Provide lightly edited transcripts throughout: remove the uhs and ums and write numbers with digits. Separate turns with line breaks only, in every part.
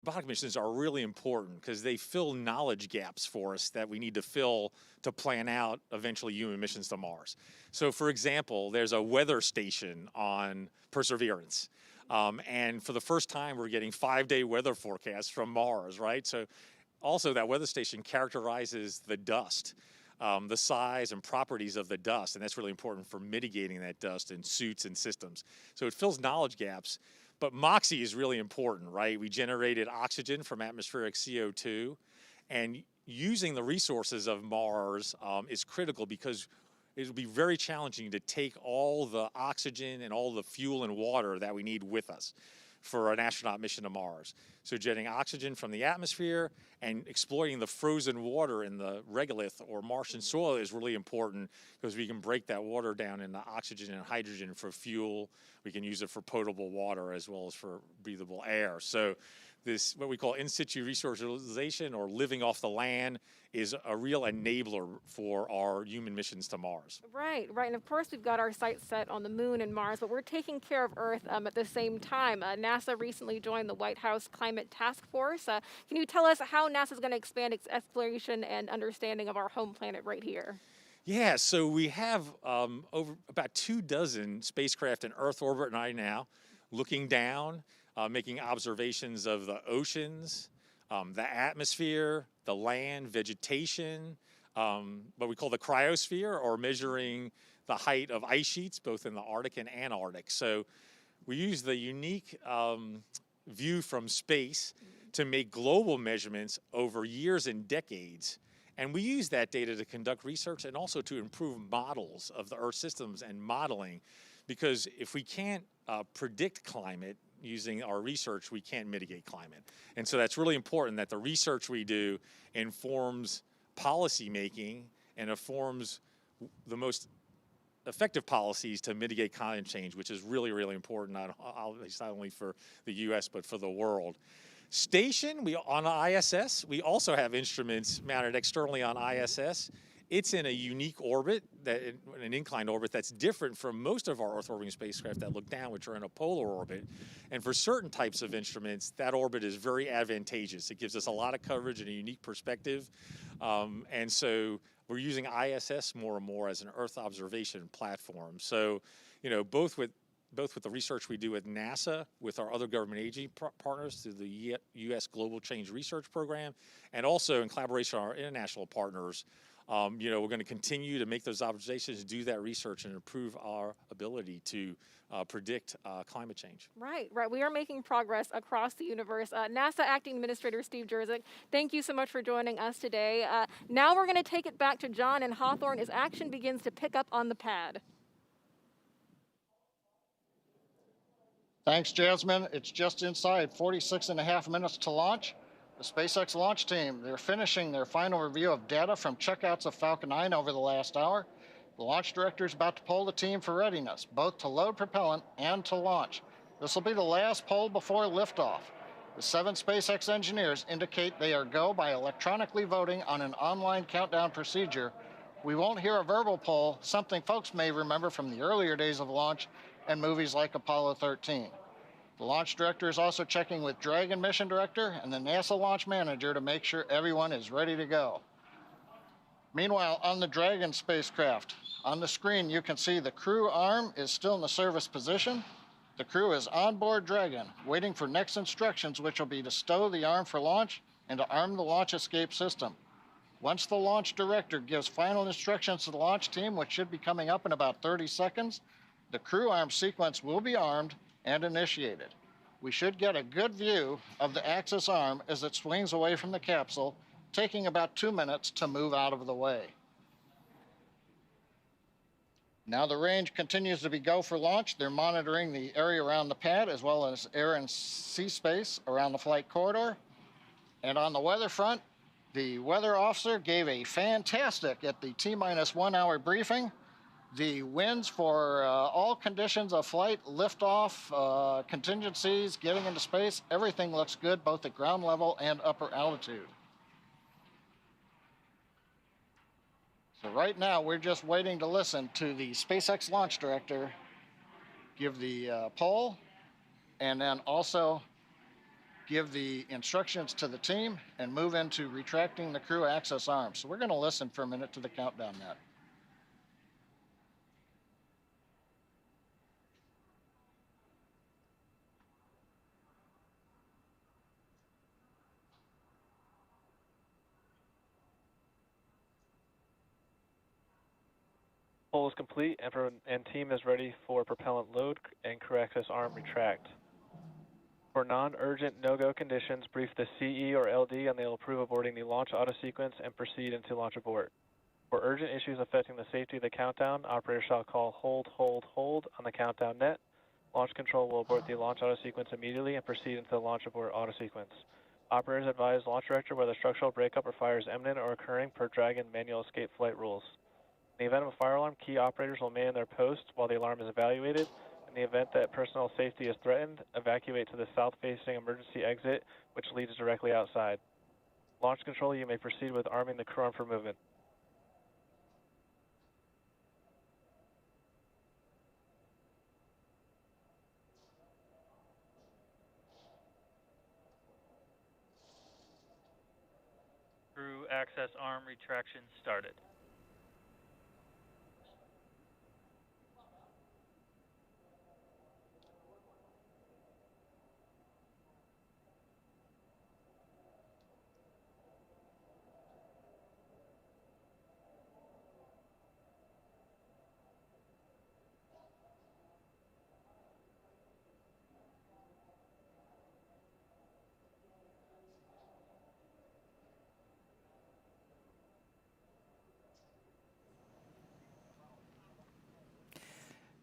Robotic missions are really important because they fill knowledge gaps for us that we need to fill to plan out eventually human missions to Mars. So for example, there's a weather station on Perseverance. And for the first time, we're getting 5-day weather forecasts from Mars, right? So also that weather station characterizes the dust, the size and properties of the dust, and that's really important for mitigating that dust in suits and systems. So it fills knowledge gaps. But MOXIE is really important, right? We generated oxygen from atmospheric CO2, and using the resources of Mars is critical because it will be very challenging to take all the oxygen and all the fuel and water that we need with us for an astronaut mission to Mars. So getting oxygen from the atmosphere and exploiting the frozen water in the regolith or Martian soil is really important because we can break that water down into oxygen and hydrogen for fuel. We can use it for potable water as well as for breathable air. So this, what we call in situ resource utilization or living off the land, is a real enabler for our human missions to Mars.
Right, right. And of course, we've got our sights set on the moon and Mars, but we're taking care of Earth at the same time. NASA recently joined the White House Climate Task Force. Can you tell us how NASA is going to expand its exploration and understanding of our home planet right here?
Yeah, so we have over about 24 spacecraft in Earth orbit right now, looking down, making observations of the oceans, the atmosphere, the land, vegetation, what we call the cryosphere, or measuring the height of ice sheets, both in the Arctic and Antarctic. So we use the unique view from space to make global measurements over years and decades. And we use that data to conduct research and also to improve models of the Earth systems and modeling, because if we can't predict climate using our research, we can't mitigate climate. And so that's really important that the research we do informs policy making and informs the most effective policies to mitigate climate change, which is really, really important, not only for the US, but for the world. Station, on ISS, we also have instruments mounted externally on ISS. It's in a unique orbit, an inclined orbit that's different from most of our Earth orbiting spacecraft that look down, which are in a polar orbit. And for certain types of instruments, that orbit is very advantageous. It gives us a lot of coverage and a unique perspective. And so we're using ISS more and more as an Earth observation platform. So, you know, both with the research we do with NASA, with our other government agency partners through the U.S. Global Change Research Program, and also in collaboration with our international partners, you know, we're going to continue to make those observations, do that research, and improve our ability to predict climate change.
Right, right. We are making progress across the universe. NASA Acting Administrator Steve Jerzik, thank you so much for joining us today. Now we're going to take it back to John and Hawthorne as action begins to pick up on the pad.
Thanks, Jasmine. It's just inside 46.5 minutes to launch. The SpaceX launch team, they're finishing their final review of data from checkouts of Falcon 9 over the last hour. The launch director is about to poll the team for readiness, both to load propellant and to launch. This will be the last poll before liftoff. The 7 SpaceX engineers indicate they are go by electronically voting on an online countdown procedure. We won't hear a verbal poll, something folks may remember from the earlier days of launch and movies like Apollo 13. The launch director is also checking with Dragon mission director and the NASA launch manager to make sure everyone is ready to go. Meanwhile, on the Dragon spacecraft, on the screen you can see the crew arm is still in the service position. The crew is on board Dragon, waiting for next instructions, which will be to stow the arm for launch and to arm the launch escape system. Once the launch director gives final instructions to the launch team, which should be coming up in about 30 seconds, the crew arm sequence will be armed and initiated. We should get a good view of the Axis arm as it swings away from the capsule, taking about 2 minutes to move out of the way. Now the range continues to be go for launch. They're monitoring the area around the pad as well as air and sea space around the flight corridor. And on the weather front, the weather officer gave a fantastic at the T-1 hour briefing. The winds for all conditions of flight, liftoff, contingencies, getting into space, everything looks good both at ground level and upper altitude. So right now we're just waiting to listen to the SpaceX launch director give the poll and then also give the instructions to the team, and move into retracting the crew access arm. So we're going to listen for a minute to the countdown net.
Poll is complete and team is ready for propellant load and crew access arm retract. For non-urgent no-go conditions, brief the CE or LD and they'll approve aborting the launch auto sequence and proceed into launch abort. For urgent issues affecting the safety of the countdown, operator shall call hold, hold, hold on the countdown net. Launch control will abort the launch auto sequence immediately and proceed into the launch abort auto sequence. Operators advise launch director whether structural breakup or fire is imminent or occurring per Dragon manual escape flight rules. In the event of a fire alarm, key operators will man their post while the alarm is evaluated. In the event that personnel safety is threatened, evacuate to the south-facing emergency exit, which leads directly outside. Launch control, you may proceed with arming the crew arm for movement.
Crew access arm retraction started.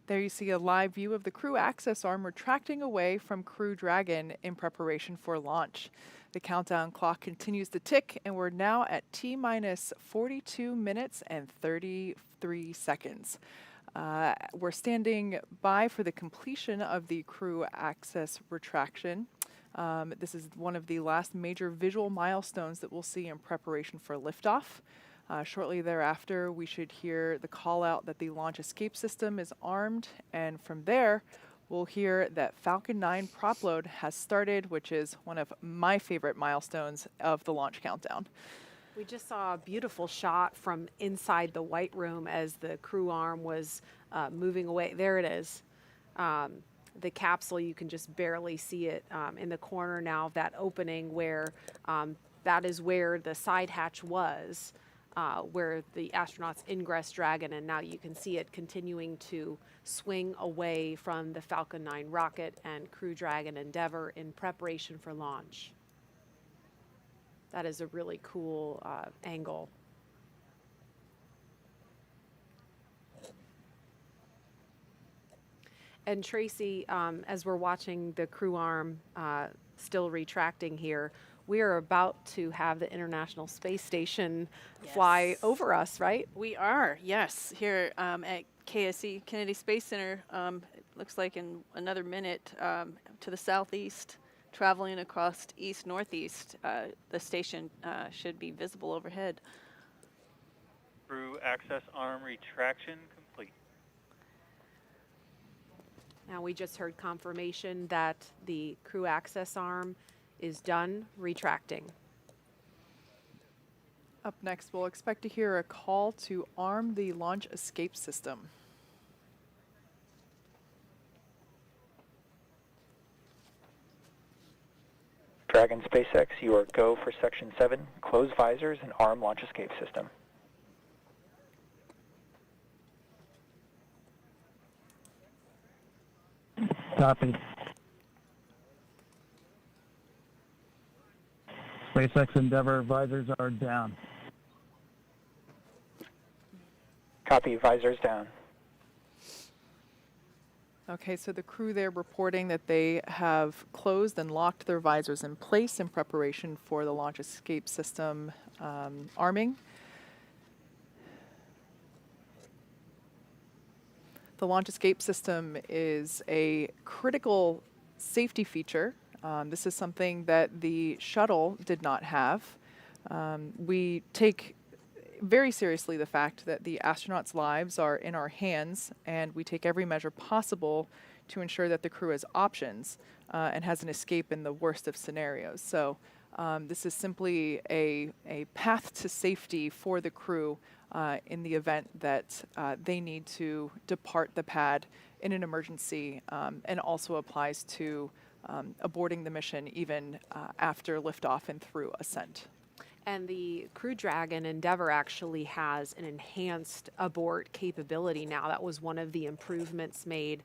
There you see a live view of the crew access arm retracting away from Crew Dragon in preparation for launch. The countdown clock continues to tick, and we're now at T-minus 42 minutes and 33 seconds. We're standing by for the completion of the crew access retraction. This is one of the last major visual milestones that we'll see in preparation for liftoff. Shortly thereafter, we should hear the call out that the launch escape system is armed, and from there, we'll hear that Falcon 9 prop load has started, which is one of my favorite milestones of the launch countdown.
We just saw a beautiful shot from inside the White Room as the crew arm was moving away. There it is. The capsule, you can just barely see it in the corner now of that opening where that is where the side hatch was. Where the astronauts ingress Dragon, and now you can see it continuing to swing away from the Falcon 9 rocket and Crew Dragon Endeavour in preparation for launch. That is a really cool angle. And Tracy, as we're watching the crew arm still retracting here, we are about to have the International Space Station fly over us, right?
We are, yes, here at KSC, Kennedy Space Center. It looks like in another minute to the southeast, traveling across east-northeast, the station should be visible overhead.
Crew access arm retraction complete.
Now we just heard confirmation that the crew access arm is done retracting.
Up next, we'll expect to hear a call to arm the launch escape system.
Dragon SpaceX, you are go for Section 7. Close visors and arm launch escape system.
Copy. SpaceX Endeavour visors are down.
Copy, visors down.
Okay, so the crew there reporting that they have closed and locked their visors in place in preparation for the launch escape system arming. The launch escape system is a critical safety feature. This is something that the shuttle did not have. We take very seriously the fact that the astronauts' lives are in our hands, and we take every measure possible to ensure that the crew has options and has an escape in the worst of scenarios. So this is simply a path to safety for the crew in the event that they need to depart the pad in an emergency, and also applies to aborting the mission even after liftoff and through ascent.
And the Crew Dragon Endeavour actually has an enhanced abort capability now. That was one of the improvements made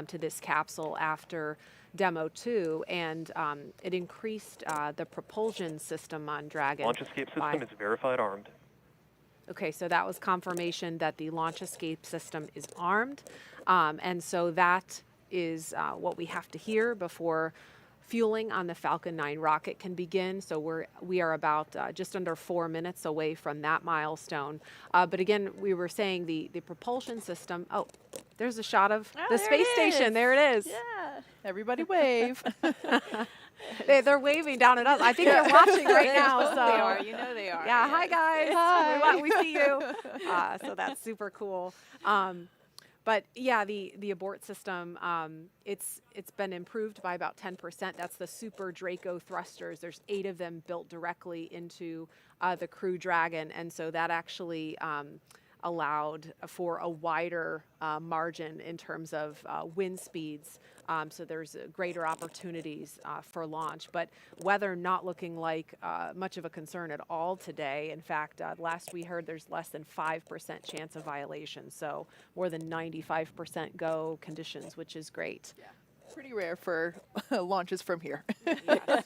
to this capsule after Demo 2, and it increased the propulsion system on Dragon.
Launch escape system is verified armed.
Okay, so that was confirmation that the launch escape system is armed, and so that is what we have to hear before fueling on the Falcon 9 rocket can begin. So we are about just under 4 minutes away from that milestone. But again, we were saying the propulsion system. Oh, there's a shot of the space station. There it is.
Yeah.
Everybody wave.
They're waving down at us. I think they're watching right now. So
they are. You know they are.
Yeah. Hi guys.
Hi.
We see you. So that's super cool. But yeah, the abort system, it's been improved by about 10%. That's the Super Draco thrusters. There's 8 of them built directly into the Crew Dragon, and so that actually allowed for a wider margin in terms of wind speeds. So there's greater opportunities for launch. But weather not looking like much of a concern at all today. In fact, last we heard there's less than 5% chance of violation. So more than 95% go conditions, which is great.
Yeah. Pretty rare for launches from here.
Yes.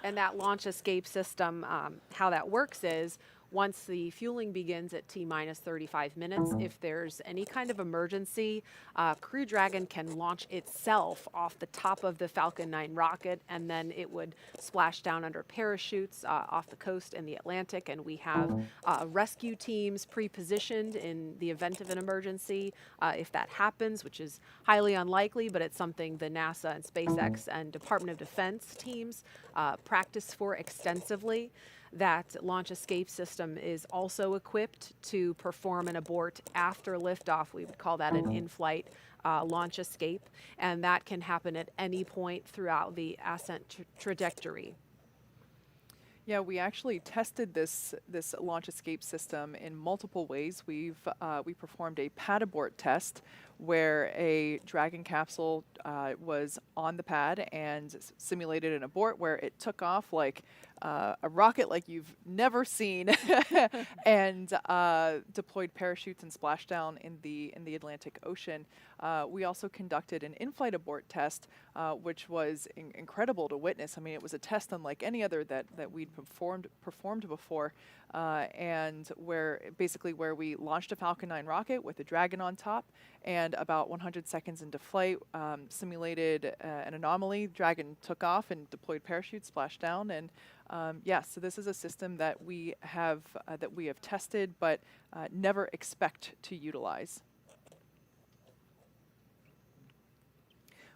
And that launch escape system, how that works is, once the fueling begins at T-minus 35 minutes, if there's any kind of emergency, Crew Dragon can launch itself off the top of the Falcon 9 rocket, and then it would splash down under parachutes off the coast in the Atlantic, and we have rescue teams pre-positioned in the event of an emergency if that happens, which is highly unlikely, but it's something the NASA and SpaceX and Department of Defense teams practice for extensively. That launch escape system is also equipped to perform an abort after liftoff. We would call that an in-flight launch escape, and that can happen at any point throughout the ascent trajectory.
Yeah, we actually tested this launch escape system in multiple ways. We performed a pad abort test where a Dragon capsule was on the pad and simulated an abort where it took off like a rocket like you've never seen and deployed parachutes and splashdown in the Atlantic Ocean. We also conducted an in-flight abort test, which was incredible to witness. I mean, it was a test unlike any other that we'd performed before, and where we launched a Falcon 9 rocket with a Dragon on top, and about 100 seconds into flight, simulated an anomaly. Dragon took off and deployed parachutes, splashed down, and so this is a system that we have tested, but never expect to utilize.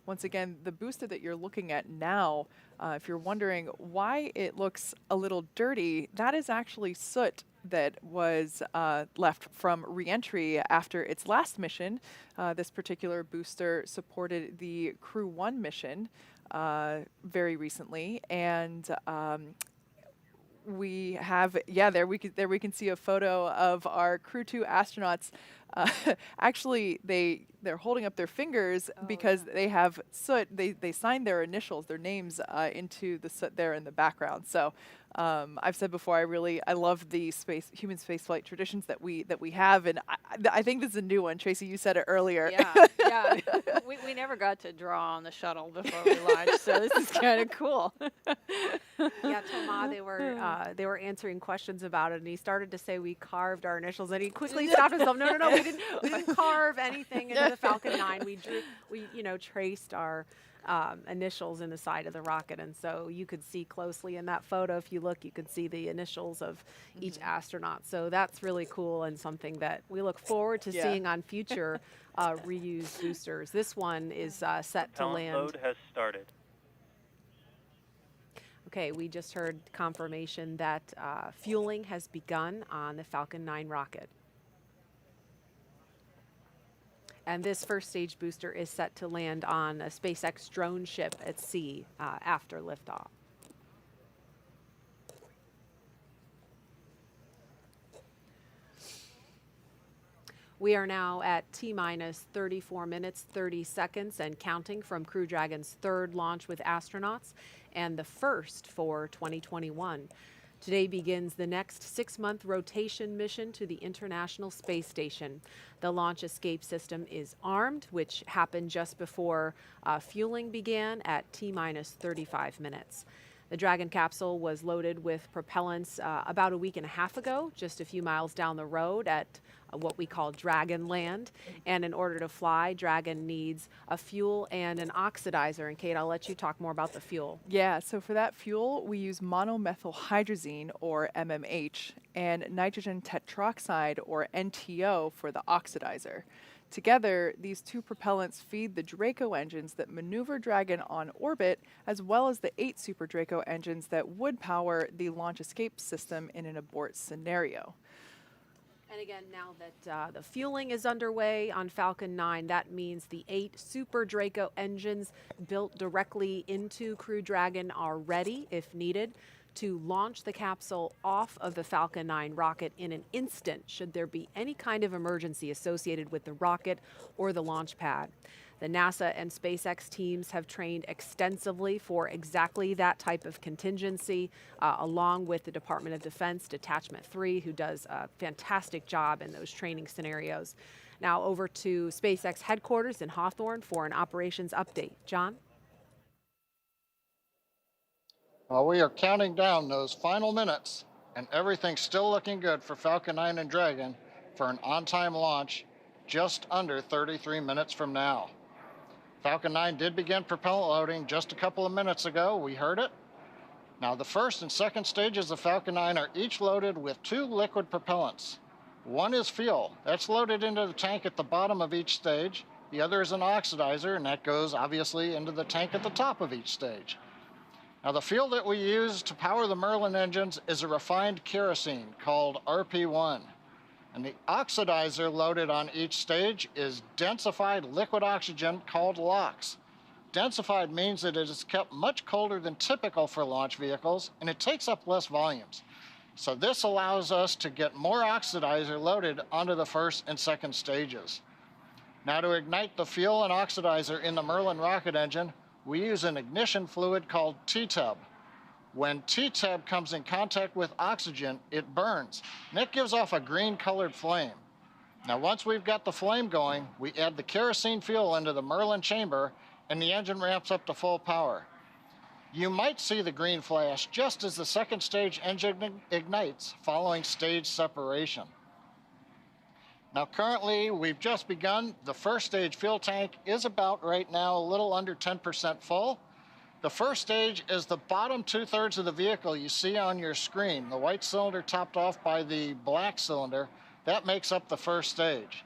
Once again, the booster that you're looking at now, if you're wondering why it looks a little dirty, that is actually soot that was left from re-entry after its last mission. This particular booster supported the Crew-1 mission very recently, and we have, there we can see a photo of our Crew-2 astronauts. Actually, they're holding up their fingers because they have soot. They signed their initials, their names into the soot there in the background. So I've said before, I love the human spaceflight traditions that we have, and I think this is a new one. Tracy, you said it earlier.
Yeah. We never got to draw on the shuttle before we launched, so this is kind of cool.
Yeah, Thomas, they were answering questions about it, and he started to say we carved our initials, and he quickly stopped himself. No, we didn't carve anything into the Falcon 9. We traced our initials in the side of the rocket, and so you could see closely in that photo, if you look, you could see the initials of each astronaut. So that's really cool and something that we look forward to seeing on future reused boosters. This one is set to land.
Load has started.
Okay, we just heard confirmation that fueling has begun on the Falcon 9 rocket. And this first stage booster is set to land on a SpaceX drone ship at sea after liftoff. We are now at T-minus 34 minutes, 30 seconds and counting from Crew Dragon's third launch with astronauts and the first for 2021. Today begins the next 6-month rotation mission to the International Space Station. The launch escape system is armed, which happened just before fueling began at T-minus 35 minutes. The Dragon capsule was loaded with propellants about a week and a half ago, just a few miles down the road at what we call Dragon Land. And in order to fly, Dragon needs a fuel and an oxidizer. And Kate, I'll let you talk more about the fuel.
Yeah, so for that fuel, we use monomethylhydrazine, or MMH, and nitrogen tetroxide, or NTO, for the oxidizer. Together, these two propellants feed the Draco engines that maneuver Dragon on orbit, as well as the 8 Super Draco engines that would power the launch escape system in an abort scenario.
And again, now that the fueling is underway on Falcon 9, that means the 8 Super Draco engines built directly into Crew Dragon are ready, if needed, to launch the capsule off of the Falcon 9 rocket in an instant should there be any kind of emergency associated with the rocket or the launch pad. The NASA and SpaceX teams have trained extensively for exactly that type of contingency, along with the Department of Defense Detachment 3, who does a fantastic job in those training scenarios. Now over to SpaceX headquarters in Hawthorne for an operations update. John?
Well, we are counting down those final minutes, and everything's still looking good for Falcon 9 and Dragon for an on-time launch just under 33 minutes from now. Falcon 9 did begin propellant loading just a couple of minutes ago. We heard it. Now, the first and second stages of Falcon 9 are each loaded with 2 liquid propellants. One is fuel. That's loaded into the tank at the bottom of each stage. The other is an oxidizer, and that goes, obviously, into the tank at the top of each stage. Now, the fuel that we use to power the Merlin engines is a refined kerosene called RP1. And the oxidizer loaded on each stage is densified liquid oxygen called LOX. Densified means that it is kept much colder than typical for launch vehicles, and it takes up less volumes. So this allows us to get more oxidizer loaded onto the first and second stages. Now, to ignite the fuel and oxidizer in the Merlin rocket engine, we use an ignition fluid called T-tub. When T-tub comes in contact with oxygen, it burns, and it gives off a green-colored flame. Now, once we've got the flame going, we add the kerosene fuel into the Merlin chamber, and the engine ramps up to full power. You might see the green flash just as the second stage engine ignites following stage separation. Now, currently, we've just begun. The first stage fuel tank is about right now a little under 10% full. The first stage is the bottom 2/3 of the vehicle you see on your screen. The white cylinder topped off by the black cylinder, that makes up the first stage.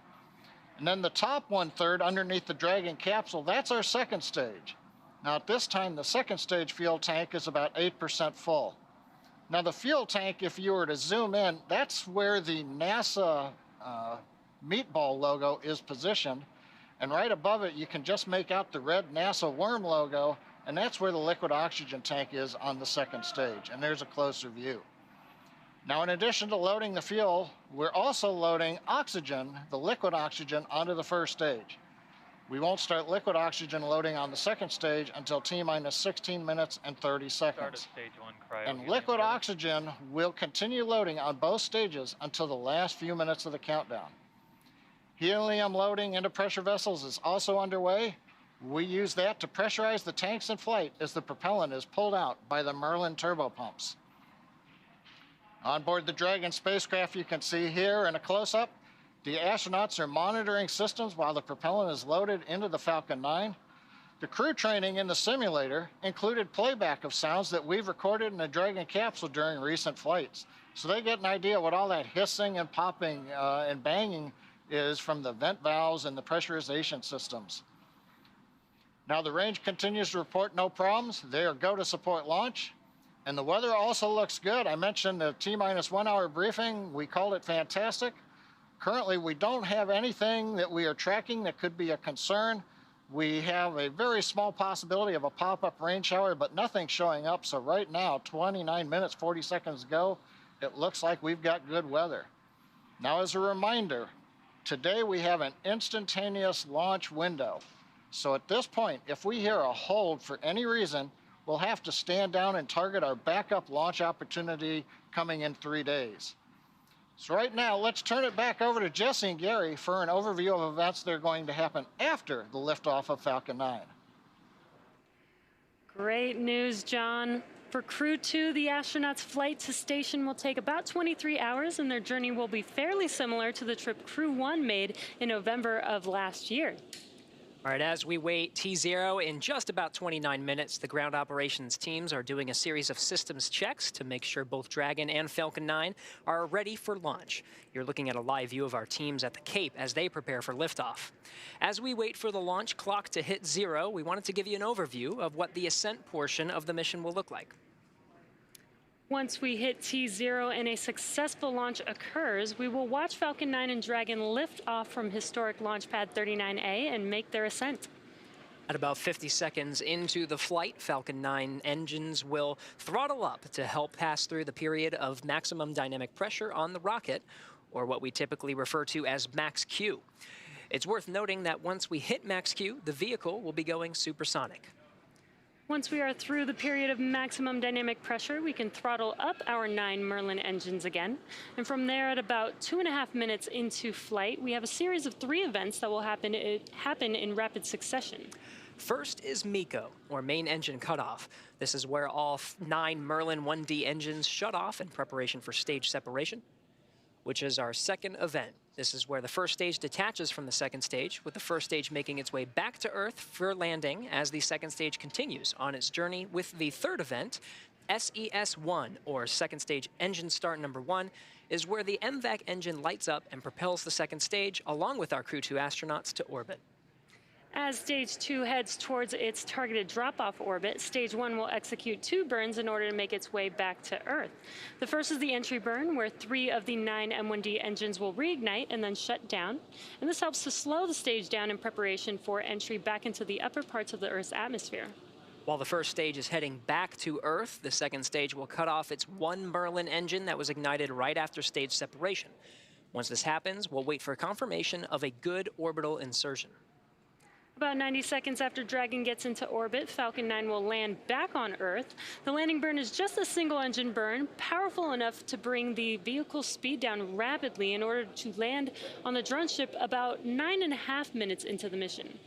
And then the top 1/3 underneath the Dragon capsule, that's our second stage. Now, at this time, the second stage fuel tank is about 8% full. Now, the fuel tank, if you were to zoom in, that's where the NASA meatball logo is positioned, and right above it you can just make out the red NASA worm logo, and that's where the liquid oxygen tank is on the second stage, and there's a closer view. Now, in addition to loading the fuel, we're also loading oxygen, the liquid oxygen, onto the first stage. We won't start liquid oxygen loading on the second stage until T-minus 16 minutes and 30 seconds.
Start at stage 1 cryo.
And liquid oxygen will continue loading on both stages until the last few minutes of the countdown. Helium loading into pressure vessels is also underway. We use that to pressurize the tanks in flight as the propellant is pulled out by the Merlin turbopumps. On board the Dragon spacecraft, you can see here in a close-up, the astronauts are monitoring systems while the propellant is loaded into the Falcon 9. The crew training in the simulator included playback of sounds that we've recorded in the Dragon capsule during recent flights. So they get an idea what all that hissing and popping and banging is from the vent valves and the pressurization systems. Now, the range continues to report no problems. They are go to support launch. And the weather also looks good. I mentioned the T-minus 1 hour briefing. We called it fantastic. Currently, we don't have anything that we are tracking that could be a concern. We have a very small possibility of a pop-up rain shower, but nothing showing up. So right now, 29 minutes, 40 seconds ago, it looks like we've got good weather. Now, as a reminder, today we have an instantaneous launch window. So at this point, if we hear a hold for any reason, we'll have to stand down and target our backup launch opportunity coming in 3 days. So right now, let's turn it back over to Jesse and Gary for an overview of events that are going to happen after the liftoff of Falcon 9.
Great news, John. For Crew-2, the astronauts' flight to station will take about 23 hours, and their journey will be fairly similar to the trip Crew-1 made in November of last year.
All right, as we wait T0 in just about 29 minutes, the ground operations teams are doing a series of systems checks to make sure both Dragon and Falcon 9 are ready for launch. You're looking at a live view of our teams at the Cape as they prepare for liftoff. As we wait for the launch clock to hit 0, we wanted to give you an overview of what the ascent portion of the mission will look like.
Once we hit T0 and a successful launch occurs, we will watch Falcon 9 and Dragon lift off from historic launch pad 39A and make their ascent.
At about 50 seconds into the flight, Falcon 9 engines will throttle up to help pass through the period of maximum dynamic pressure on the rocket, or what we typically refer to as max Q. It's worth noting that once we hit max Q, the vehicle will be going supersonic.
Once we are through the period of maximum dynamic pressure, we can throttle up our 9 Merlin engines again. And from there, at about 2.5 minutes into flight, we have a series of 3 events that will happen in rapid succession.
First is MECO, or main engine cutoff. This is where all 9 Merlin 1D engines shut off in preparation for stage separation, which is our second event. This is where the first stage detaches from the second stage, with the first stage making its way back to Earth for landing as the second stage continues on its journey with the third event. SES-1, or second stage engine start number 1, is where the MVAC engine lights up and propels the second stage along with our Crew-2 astronauts to orbit.
As Stage 2 heads towards its targeted drop-off orbit, Stage 1 will execute 2 burns in order to make its way back to Earth. The first is the entry burn, where 3 of the 9 M1D engines will reignite and then shut down. And this helps to slow the stage down in preparation for entry back into the upper parts of the Earth's atmosphere.
While the first stage is heading back to Earth, the second stage will cut off its 1 Merlin engine that was ignited right after stage separation. Once this happens, we'll wait for confirmation of a good orbital insertion.
About 90 seconds after Dragon gets into orbit, Falcon 9 will land back on Earth. The landing burn is just a single engine burn, powerful enough to bring the vehicle's speed down rapidly in order to land on the drone ship about 9.5 minutes into the mission.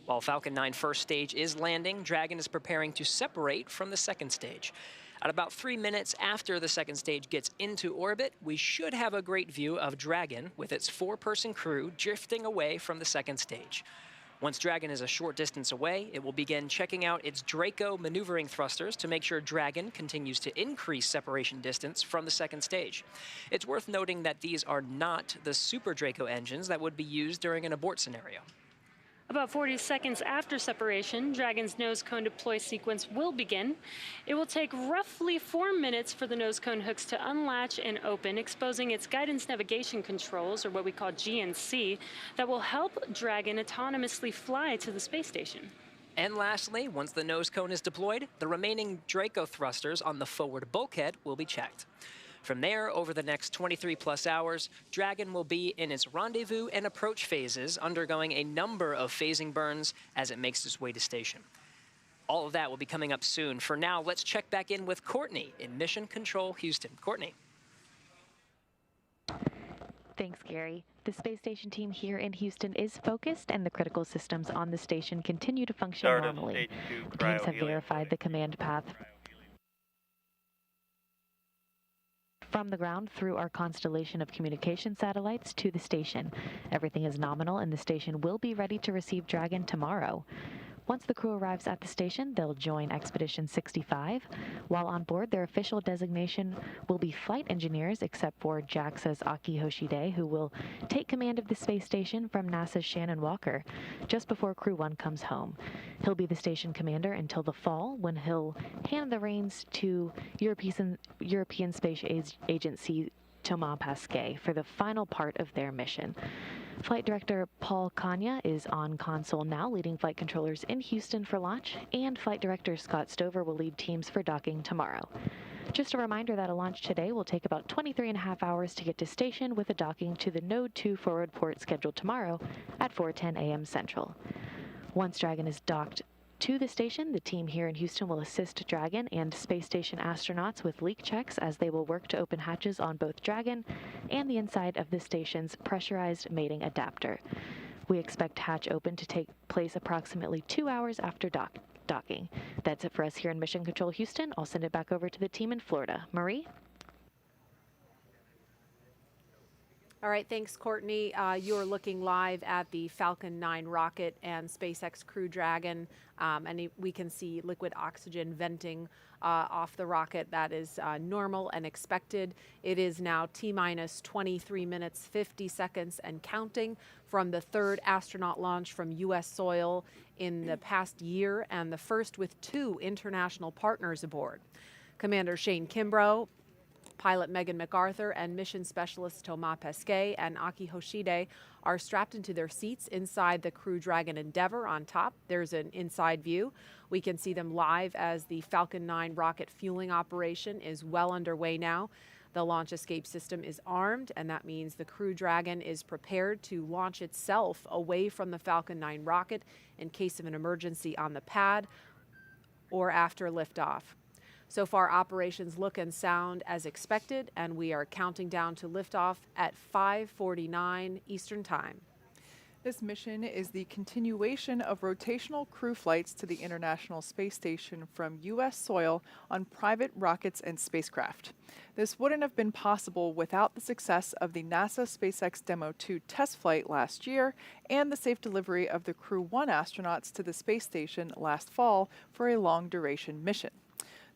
While Falcon 9 first stage is landing, Dragon is preparing to separate from the second stage. At about 3 minutes after the second stage gets into orbit, we should have a great view of Dragon with its 4-person crew drifting away from the second stage. Once Dragon is a short distance away, it will begin checking out its Draco maneuvering thrusters to make sure Dragon continues to increase separation distance from the second stage. It's worth noting that these are not the Super Draco engines that would be used during an abort scenario.
About 40 seconds after separation, Dragon's nose cone deploy sequence will begin. It will take roughly 4 minutes for the nose cone hooks to unlatch and open, exposing its guidance navigation controls, or what we call GNC, that will help Dragon autonomously fly to the space station.
And lastly, once the nose cone is deployed, the remaining Draco thrusters on the forward bulkhead will be checked. From there, over the next 23+ hours, Dragon will be in its rendezvous and approach phases, undergoing a number of phasing burns as it makes its way to station. All of that will be coming up soon. For now, let's check back in with Courtney in Mission Control Houston. Courtney.
Thanks, Gary. The space station team here in Houston is focused, and the critical systems on the station continue to function normally. The teams have verified the command path from the ground through our constellation of communication satellites to the station. Everything is nominal, and the station will be ready to receive Dragon tomorrow. Once the crew arrives at the station, they'll join Expedition 65. While on board, their official designation will be flight engineers, except for JAXA's Akihiko Hoshide, who will take command of the space station from NASA's Shannon Walker just before Crew-1 comes home. He'll be the station commander until the fall, when he'll hand the reins to European Space Agency Thomas Pesquet for the final part of their mission. Flight Director Paul Kanya is on console now, leading flight controllers in Houston for launch, and Flight Director Scott Stover will lead teams for docking tomorrow. Just a reminder that a launch today will take about 23.5 hours to get to station, with a docking to the Node 2 forward port scheduled tomorrow at 4:10 a.m. Central. Once Dragon is docked to the station, the team here in Houston will assist Dragon and space station astronauts with leak checks, as they will work to open hatches on both Dragon and the inside of the station's pressurized mating adapter. We expect hatch open to take place approximately 2 hours after docking. That's it for us here in Mission Control Houston. I'll send it back over to the team in Florida. Marie?
All right, thanks, Courtney. You're looking live at the Falcon 9 rocket and SpaceX Crew Dragon, and we can see liquid oxygen venting off the rocket. That is normal and expected. It is now T-minus 23 minutes, 50 seconds and counting from the third astronaut launch from U.S. soil in the past year, and the first with 2 international partners aboard. Commander Shane Kimbrough, pilot Megan McArthur, and mission specialist Thomas Pesquet and Akihiko Hoshide are strapped into their seats inside the Crew Dragon Endeavour on top. There's an inside view. We can see them live as the Falcon 9 rocket fueling operation is well underway now. The launch escape system is armed, and that means the Crew Dragon is prepared to launch itself away from the Falcon 9 rocket in case of an emergency on the pad or after liftoff. So far, operations look and sound as expected, and we are counting down to liftoff at 5:49 Eastern Time.
This mission is the continuation of rotational crew flights to the International Space Station from U.S. soil on private rockets and spacecraft. This wouldn't have been possible without the success of the NASA SpaceX Demo 2 test flight last year and the safe delivery of the Crew-1 astronauts to the space station last fall for a long-duration mission.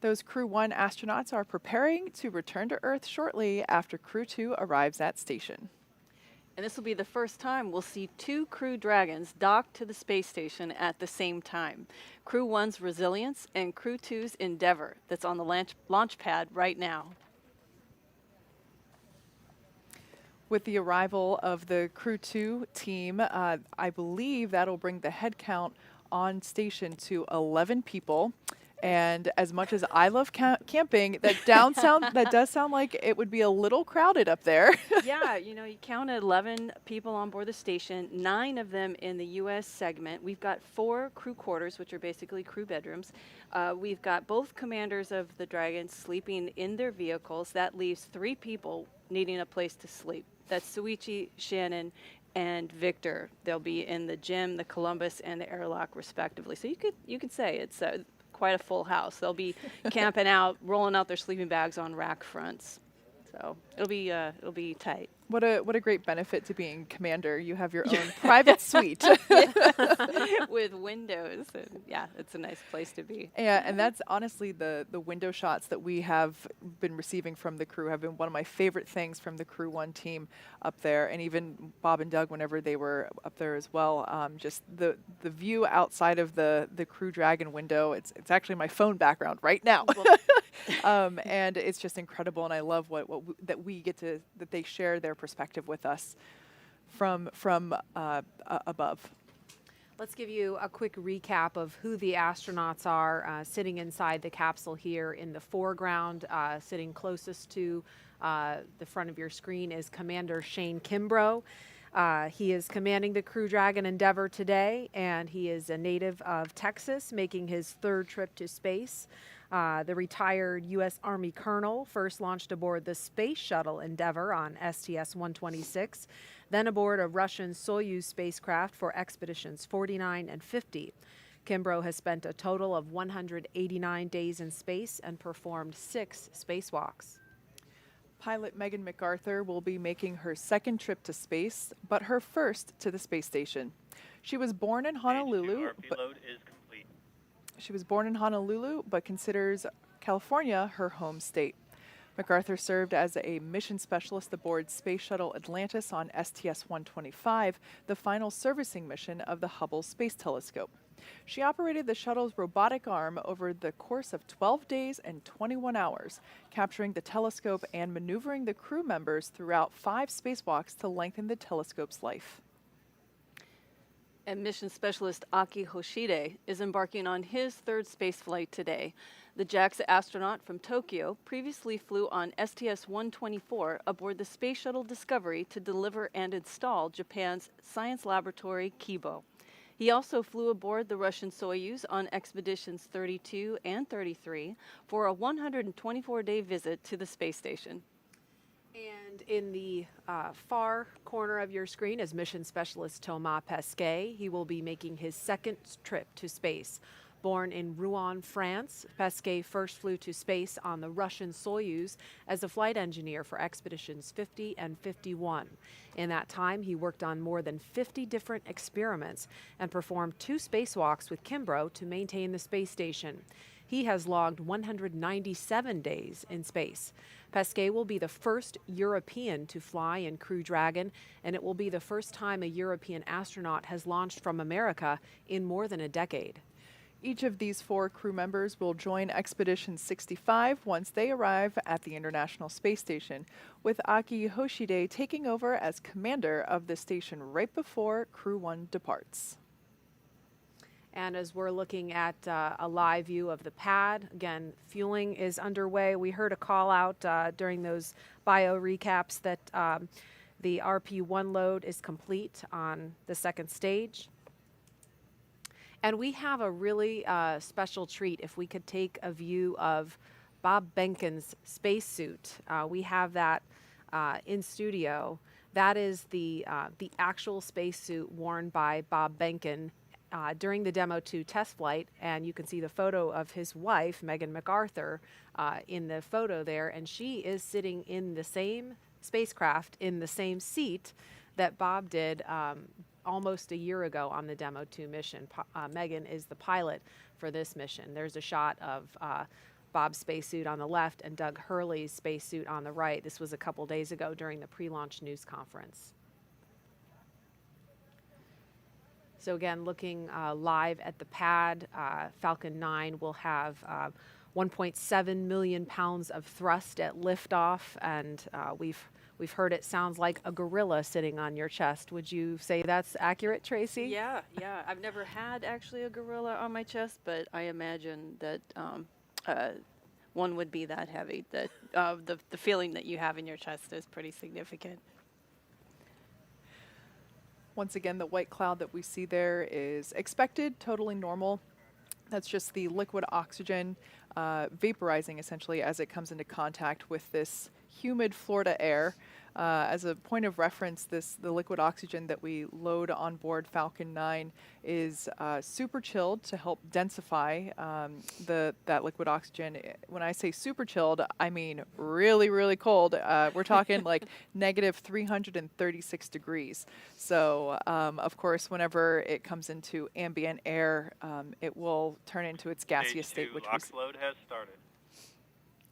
Those Crew-1 astronauts are preparing to return to Earth shortly after Crew-2 arrives at station.
And this will be the first time we'll see 2 Crew Dragons docked to the space station at the same time. Crew-1's Resilience and Crew-2's Endeavour, that's on the launch pad right now.
With the arrival of the Crew-2 team, I believe that'll bring the head count on station to 11 people. And as much as I love camping, that does sound like it would be a little crowded up there.
Yeah, you know, you counted 11 people on board the station, 9 of them in the U.S. segment. We've got 4 crew quarters, which are basically crew bedrooms. We've got both commanders of the Dragons sleeping in their vehicles. That leaves 3 people needing a place to sleep. That's Suichi, Shannon, and Victor. They'll be in the gym, the Columbus, and the airlock, respectively. So you could say it's quite a full house. They'll be camping out, rolling out their sleeping bags on rack fronts. So it'll be tight.
What a great benefit to being commander. You have your own private suite
with windows. And yeah, it's a nice place to be.
Yeah, and that's honestly the window shots that we have been receiving from the crew have been one of my favorite things from the Crew-1 team up there, and even Bob and Doug whenever they were up there as well. Just the view outside of the Crew Dragon window. It's actually my phone background right now. And it's just incredible, and I love that we get to, that they share their perspective with us from above.
Let's give you a quick recap of who the astronauts are sitting inside the capsule here in the foreground. Sitting closest to the front of your screen is Commander Shane Kimbrough. He is commanding the Crew Dragon Endeavour today, and he is a native of Texas, making his 3rd trip to space. The retired U.S. Army colonel first launched aboard the Space Shuttle Endeavour on STS-126, then aboard a Russian Soyuz spacecraft for expeditions 49 and 50. Kimbrough has spent a total of 189 days in space and performed 6 spacewalks.
Pilot Megan McArthur will be making her 2nd trip to space, but her first to the space station. She was born in Honolulu. She was born in Honolulu, but considers California her home state. McArthur served as a mission specialist aboard Space Shuttle Atlantis on STS-125, the final servicing mission of the Hubble Space Telescope. She operated the shuttle's robotic arm over the course of 12 days and 21 hours, capturing the telescope and maneuvering the crew members throughout 5 spacewalks to lengthen the telescope's life.
And mission specialist Akihiko Hoshide is embarking on his 3rd spaceflight today. The JAXA astronaut from Tokyo previously flew on STS-124 aboard the Space Shuttle Discovery to deliver and install Japan's science laboratory Kibo. He also flew aboard the Russian Soyuz on expeditions 32 and 33 for a 124-day visit to the space station.
And in the far corner of your screen is mission specialist Thomas Pesquet. He will be making his 2nd trip to space. Born in Rouen, France, Pesquet first flew to space on the Russian Soyuz as a flight engineer for expeditions 50 and 51. In that time, he worked on more than 50 different experiments and performed 2 spacewalks with Kimbrough to maintain the space station. He has logged 197 days in space. Pesquet will be the first European to fly in Crew Dragon, and it will be the first time a European astronaut has launched from America in more than a decade.
Each of these 4 crew members will join Expedition 65 once they arrive at the International Space Station, with Akihiko Hoshide taking over as commander of the station right before Crew 1 departs.
And as we're looking at a live view of the pad, again, fueling is underway. We heard a call out during those bio recaps that the RP1 load is complete on the 2nd stage. And we have a really special treat if we could take a view of Bob Behnken's spacesuit. We have that in studio. That is the actual spacesuit worn by Bob Behnken during the Demo 2 test flight, and you can see the photo of his wife, Megan McArthur, in the photo there, and she is sitting in the same spacecraft in the same seat that Bob did almost a year ago on the Demo 2 mission. Megan is the pilot for this mission. There's a shot of Bob's spacesuit on the left and Doug Hurley's spacesuit on the right. This was a couple days ago during the pre-launch news conference. So again, looking live at the pad, Falcon 9 will have 1.7 million pounds of thrust at liftoff, and we've heard it sounds like a gorilla sitting on your chest. Would you say that's accurate, Tracy?
Yeah. I've never had actually a gorilla on my chest, but I imagine that one would be that heavy. That the feeling that you have in your chest is pretty significant.
Once again, the white cloud that we see there is expected, totally normal. That's just the liquid oxygen vaporizing essentially as it comes into contact with this humid Florida air. As a point of reference, the liquid oxygen that we load on board Falcon 9 is super chilled to help densify that liquid oxygen. When I say super chilled, I mean really, really cold. We're talking like negative 336 degrees. So, of course, whenever it comes into ambient air, it will turn into its gaseous state.
Which LOX load has started.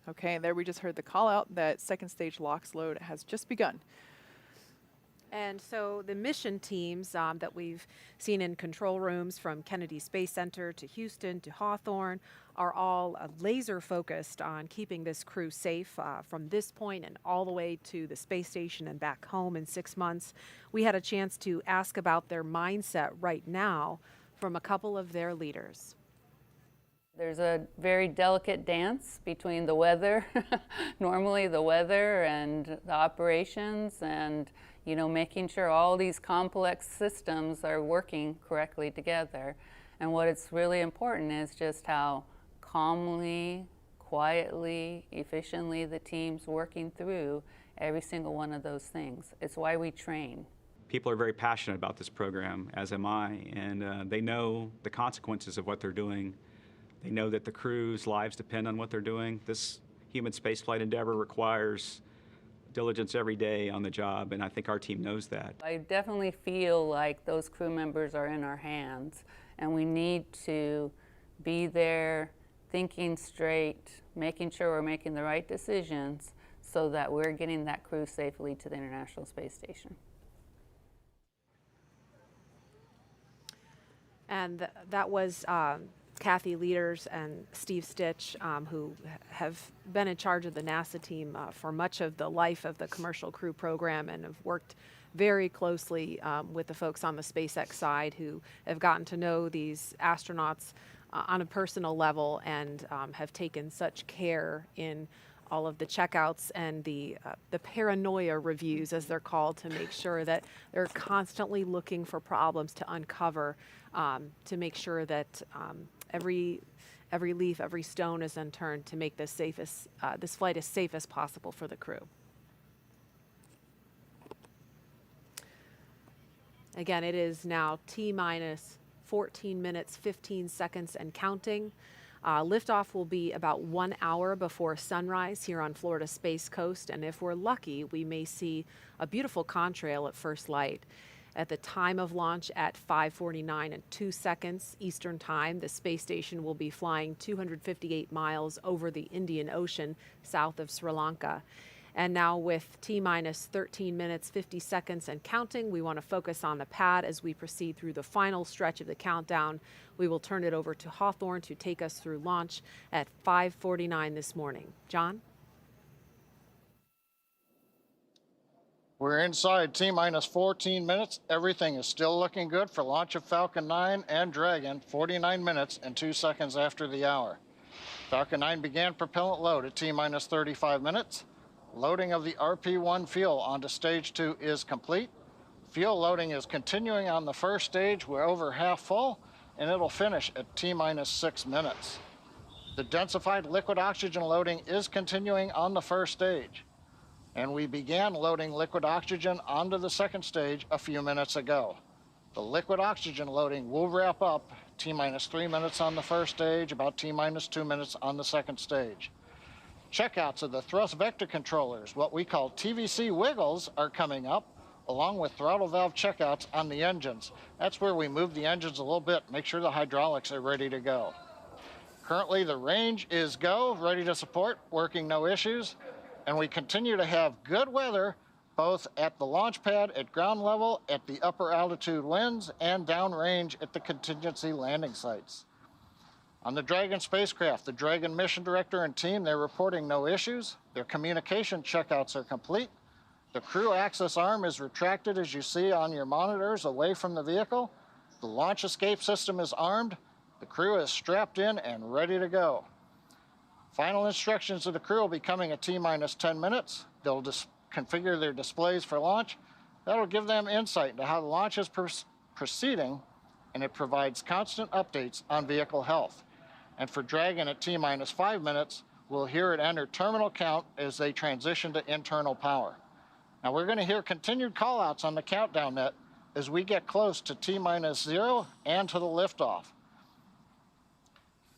Okay, and there we just heard the call out that 2nd stage LOX load has just begun.
And so the mission teams that we've seen in control rooms from Kennedy Space Center to Houston to Hawthorne are all laser focused on keeping this crew safe from this point and all the way to the space station and back home in 6 months. We had a chance to ask about their mindset right now from a couple of their leaders.
There's a very delicate dance between the weather, normally the weather and the operations, and making sure all these complex systems are working correctly together. And what it's really important is just how calmly, quietly, efficiently the team's working through every single one of those things. It's why we train.
People are very passionate about this program, as am I, and they know the consequences of what they're doing. They know that the crew's lives depend on what they're doing. This human spaceflight endeavor requires diligence every day on the job, and I think our team knows that.
I definitely feel like those crew members are in our hands, and we need to be there thinking straight, making sure we're making the right decisions so that we're getting that crew safely to the International Space Station.
And that was Kathy Leaders and Steve Stitch, who have been in charge of the NASA team for much of the life of the Commercial Crew program and have worked very closely with the folks on the SpaceX side who have gotten to know these astronauts on a personal level and have taken such care in all of the checkouts and the paranoia reviews, as they're called, to make sure that they're constantly looking for problems to uncover, to make sure that every leaf, every stone is unturned to make this flight as safe as possible for the crew. Again, it is now T-minus 14 minutes, 15 seconds and counting. Liftoff will be about 1 hour before sunrise here on Florida Space Coast, and if we're lucky, we may see a beautiful contrail at first light. At the time of launch at 5:49 and 2 seconds Eastern Time, the space station will be flying 258 miles over the Indian Ocean south of Sri Lanka. And now with T-minus 13 minutes, 50 seconds and counting, we want to focus on the pad as we proceed through the final stretch of the countdown. We will turn it over to Hawthorne to take us through launch at 5:49 this morning. John?
We're inside T-minus 14 minutes. Everything is still looking good for launch of Falcon 9 and Dragon, 49 minutes and 2 seconds after the hour. Falcon 9 began propellant load at T-minus 35 minutes. Loading of the RP-1 fuel onto stage 2 is complete. Fuel loading is continuing on the first stage. We're over half full, and it'll finish at T-minus 6 minutes. The densified liquid oxygen loading is continuing on the first stage, and we began loading liquid oxygen onto the second stage a few minutes ago. The liquid oxygen loading will wrap up T-minus 3 minutes on the first stage, about T-minus 2 minutes on the second stage. Checkouts of the thrust vector controllers, what we call TVC wiggles, are coming up, along with throttle valve checkouts on the engines. That's where we move the engines a little bit, make sure the hydraulics are ready to go. Currently, the range is go, ready to support, working no issues, and we continue to have good weather, both at the launch pad at ground level, at the upper altitude winds, and downrange at the contingency landing sites. On the Dragon spacecraft, the Dragon mission director and team, they're reporting no issues. Their communication checkouts are complete. The crew access arm is retracted, as you see on your monitors, away from the vehicle. The launch escape system is armed. The crew is strapped in and ready to go. Final instructions of the crew will be coming at T-minus 10 minutes. They'll configure their displays for launch. That'll give them insight into how the launch is proceeding, and it provides constant updates on vehicle health. And for Dragon at T-minus 5 minutes, we'll hear it enter terminal count as they transition to internal power. Now we're going to hear continued callouts on the countdown net as we get close to T-minus 0 and to the liftoff.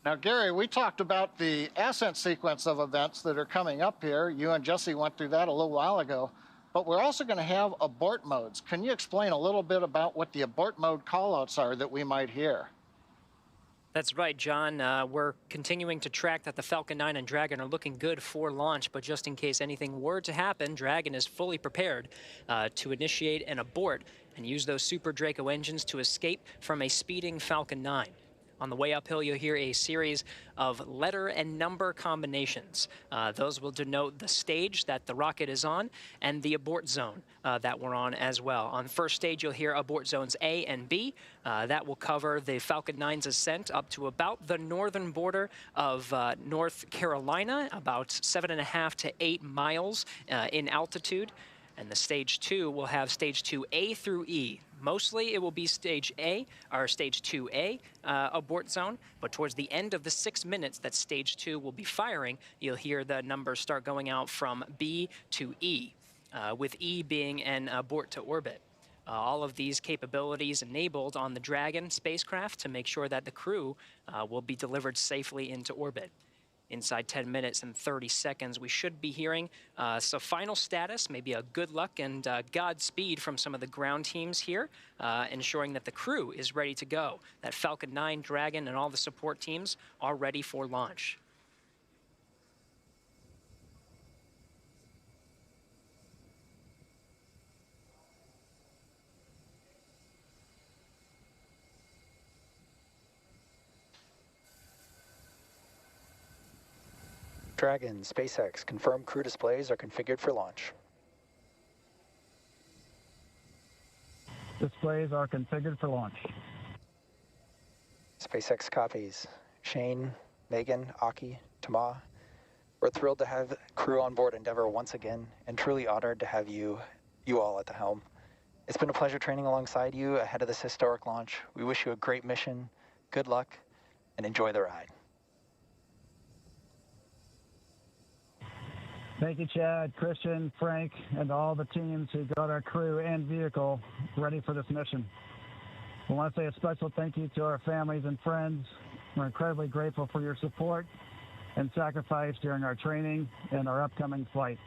Now, Gary, we talked about the ascent sequence of events that are coming up here. You and Jesse went through that a little while ago, but we're also going to have abort modes. Can you explain a little bit about what the abort mode callouts are that we might hear?
That's right, John. We're continuing to track that the Falcon 9 and Dragon are looking good for launch, but just in case anything were to happen, Dragon is fully prepared to initiate an abort and use those Super Draco engines to escape from a speeding Falcon 9. On the way uphill, you'll hear a series of letter and number combinations. Those will denote the stage that the rocket is on and the abort zone that we're on as well. On first stage, you'll hear abort zones A and B. That will cover the Falcon 9's ascent up to about the northern border of North Carolina, about 7.5 to 8 miles in altitude. And the stage 2 will have stage 2A through E. Mostly it will be stage A, or stage 2A abort zone, but towards the end of the 6 minutes that stage 2 will be firing, you'll hear the numbers start going out from B to E, with E being an abort to orbit. All of these capabilities enabled on the Dragon spacecraft to make sure that the crew will be delivered safely into orbit. Inside 10 minutes and 30 seconds, we should be hearing some final status, maybe a good luck and Godspeed from some of the ground teams here, ensuring that the crew is ready to go, that Falcon 9, Dragon, and all the support teams are ready for launch.
Dragon, SpaceX, confirm crew displays are configured for launch.
Displays are configured for launch.
SpaceX copies. Shane, Megan, Aki, Tama. We're thrilled to have crew on board Endeavour once again, and truly honored to have you all at the helm. It's been a pleasure training alongside you ahead of this historic launch. We wish you a great mission, good luck, and enjoy the ride.
Thank you, Chad, Christian, Frank, and all the teams who got our crew and vehicle ready for this mission. I want to say a special thank you to our families and friends. We're incredibly grateful for your support and sacrifice during our training and our upcoming flight.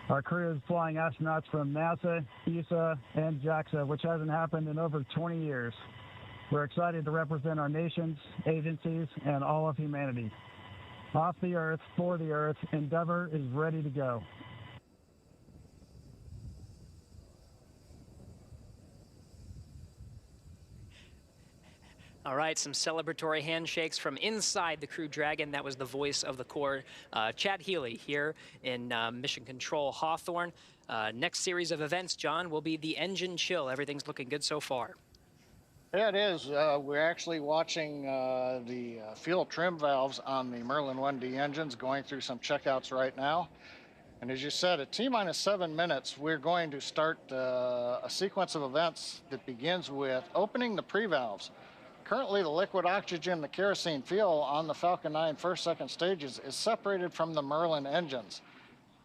Our crew is flying astronauts from NASA, ESA, and JAXA, which hasn't happened in over 20 years. We're excited to represent our nations, agencies, and all of humanity. Off the Earth, for the Earth, Endeavour is ready to go.
All right, some celebratory handshakes from inside the Crew Dragon. That was the voice of the Corps, Chad Healy, here in Mission Control Hawthorne. Next series of events, John, will be the engine chill. Everything's looking good so far.
Yeah, it is. We're actually watching the fuel trim valves on the Merlin 1D engines going through some checkouts right now. And as you said, at T-minus 7 minutes, we're going to start a sequence of events that begins with opening the pre-valves. Currently, the liquid oxygen, the kerosene fuel on the Falcon 9 first, second stages is separated from the Merlin engines.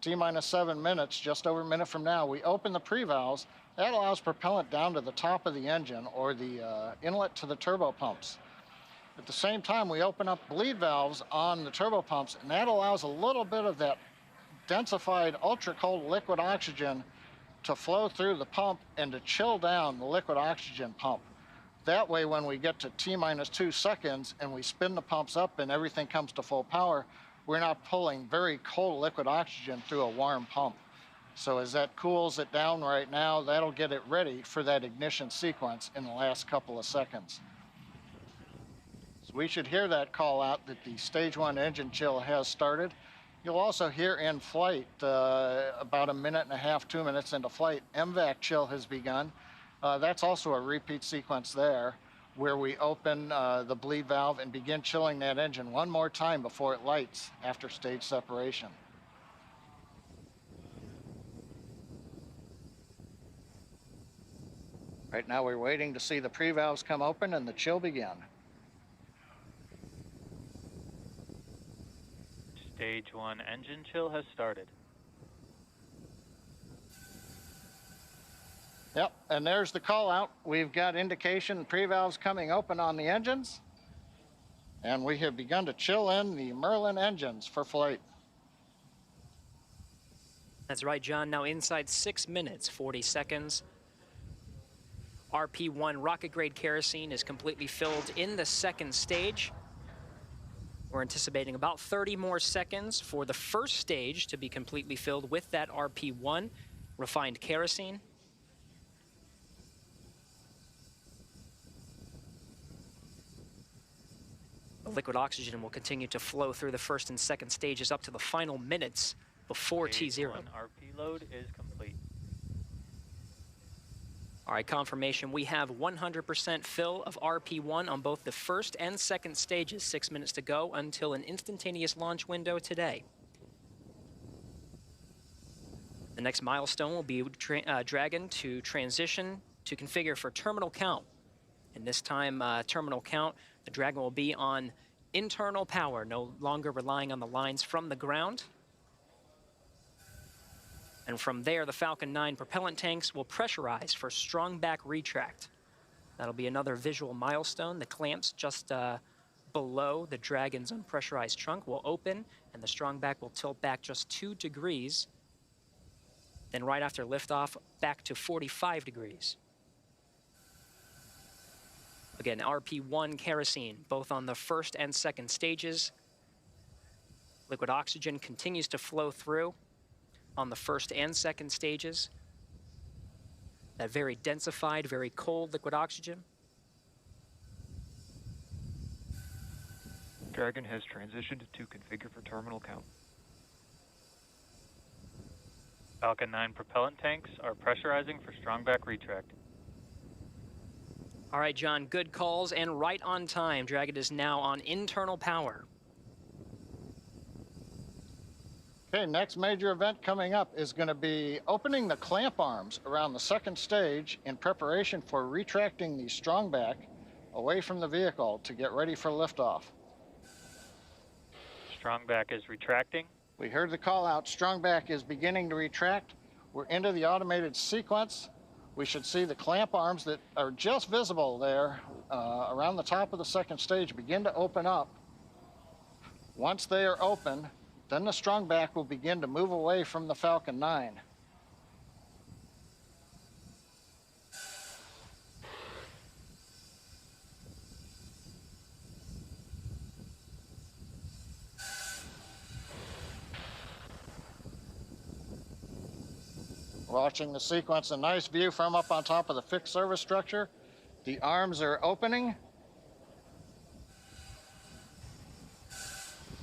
T-minus 7 minutes, just over a minute from now, we open the pre-valves. That allows propellant down to the top of the engine or the inlet to the turbo pumps. At the same time, we open up bleed valves on the turbo pumps, and that allows a little bit of that densified ultra-cold liquid oxygen to flow through the pump and to chill down the liquid oxygen pump. That way, when we get to T-minus 2 seconds and we spin the pumps up and everything comes to full power, we're not pulling very cold liquid oxygen through a warm pump. So as that cools it down right now, that'll get it ready for that ignition sequence in the last couple of seconds. So we should hear that call out that the stage 1 engine chill has started. You'll also hear in flight, about a minute and a half, 2 minutes into flight, MVAC chill has begun. That's also a repeat sequence there, where we open the bleed valve and begin chilling that engine one more time before it lights after stage separation. Right now we're waiting to see the pre-valves come open and the chill begin.
Stage 1 engine chill has started.
Yep, and there's the call out. We've got indication pre-valves coming open on the engines, and we have begun to chill in the Merlin engines for flight.
That's right, John. Now inside 6 minutes, 40 seconds. RP1 rocket-grade kerosene is completely filled in the second stage. We're anticipating about 30 more seconds for the first stage to be completely filled with that RP1 refined kerosene. The liquid oxygen will continue to flow through the first and second stages up to the final minutes before
Stage
T0.
1 RP load is complete.
All right, confirmation. We have 100% fill of RP1 on both the first and second stages. 6 minutes to go until an instantaneous launch window today. The next milestone will be Dragon to transition to configure for terminal count. And this time, terminal count, the Dragon will be on internal power, no longer relying on the lines from the ground. And from there, the Falcon 9 propellant tanks will pressurize for strong back retract. That'll be another visual milestone. The clamps just below the Dragon's unpressurized trunk will open, and the strong back will tilt back just 2 degrees. Then right after liftoff, back to 45 degrees. Again, RP1 kerosene, both on the first and second stages. Liquid oxygen continues to flow through on the first and second stages. That very densified, very cold liquid oxygen.
Dragon has transitioned to configure for terminal count.
Falcon 9 propellant tanks are pressurizing for strongback retract.
All right, John, good calls and right on time. Dragon is now on internal power.
Okay, next major event coming up is going to be opening the clamp arms around the second stage in preparation for retracting the strongback away from the vehicle to get ready for liftoff.
Strongback is retracting.
We heard the call out. Strongback is beginning to retract. We're into the automated sequence. We should see the clamp arms that are just visible there around the top of the second stage begin to open up. Once they are open, then the strongback will begin to move away from the Falcon 9. Watching the sequence, a nice view from up on top of the fixed service structure. The arms are opening.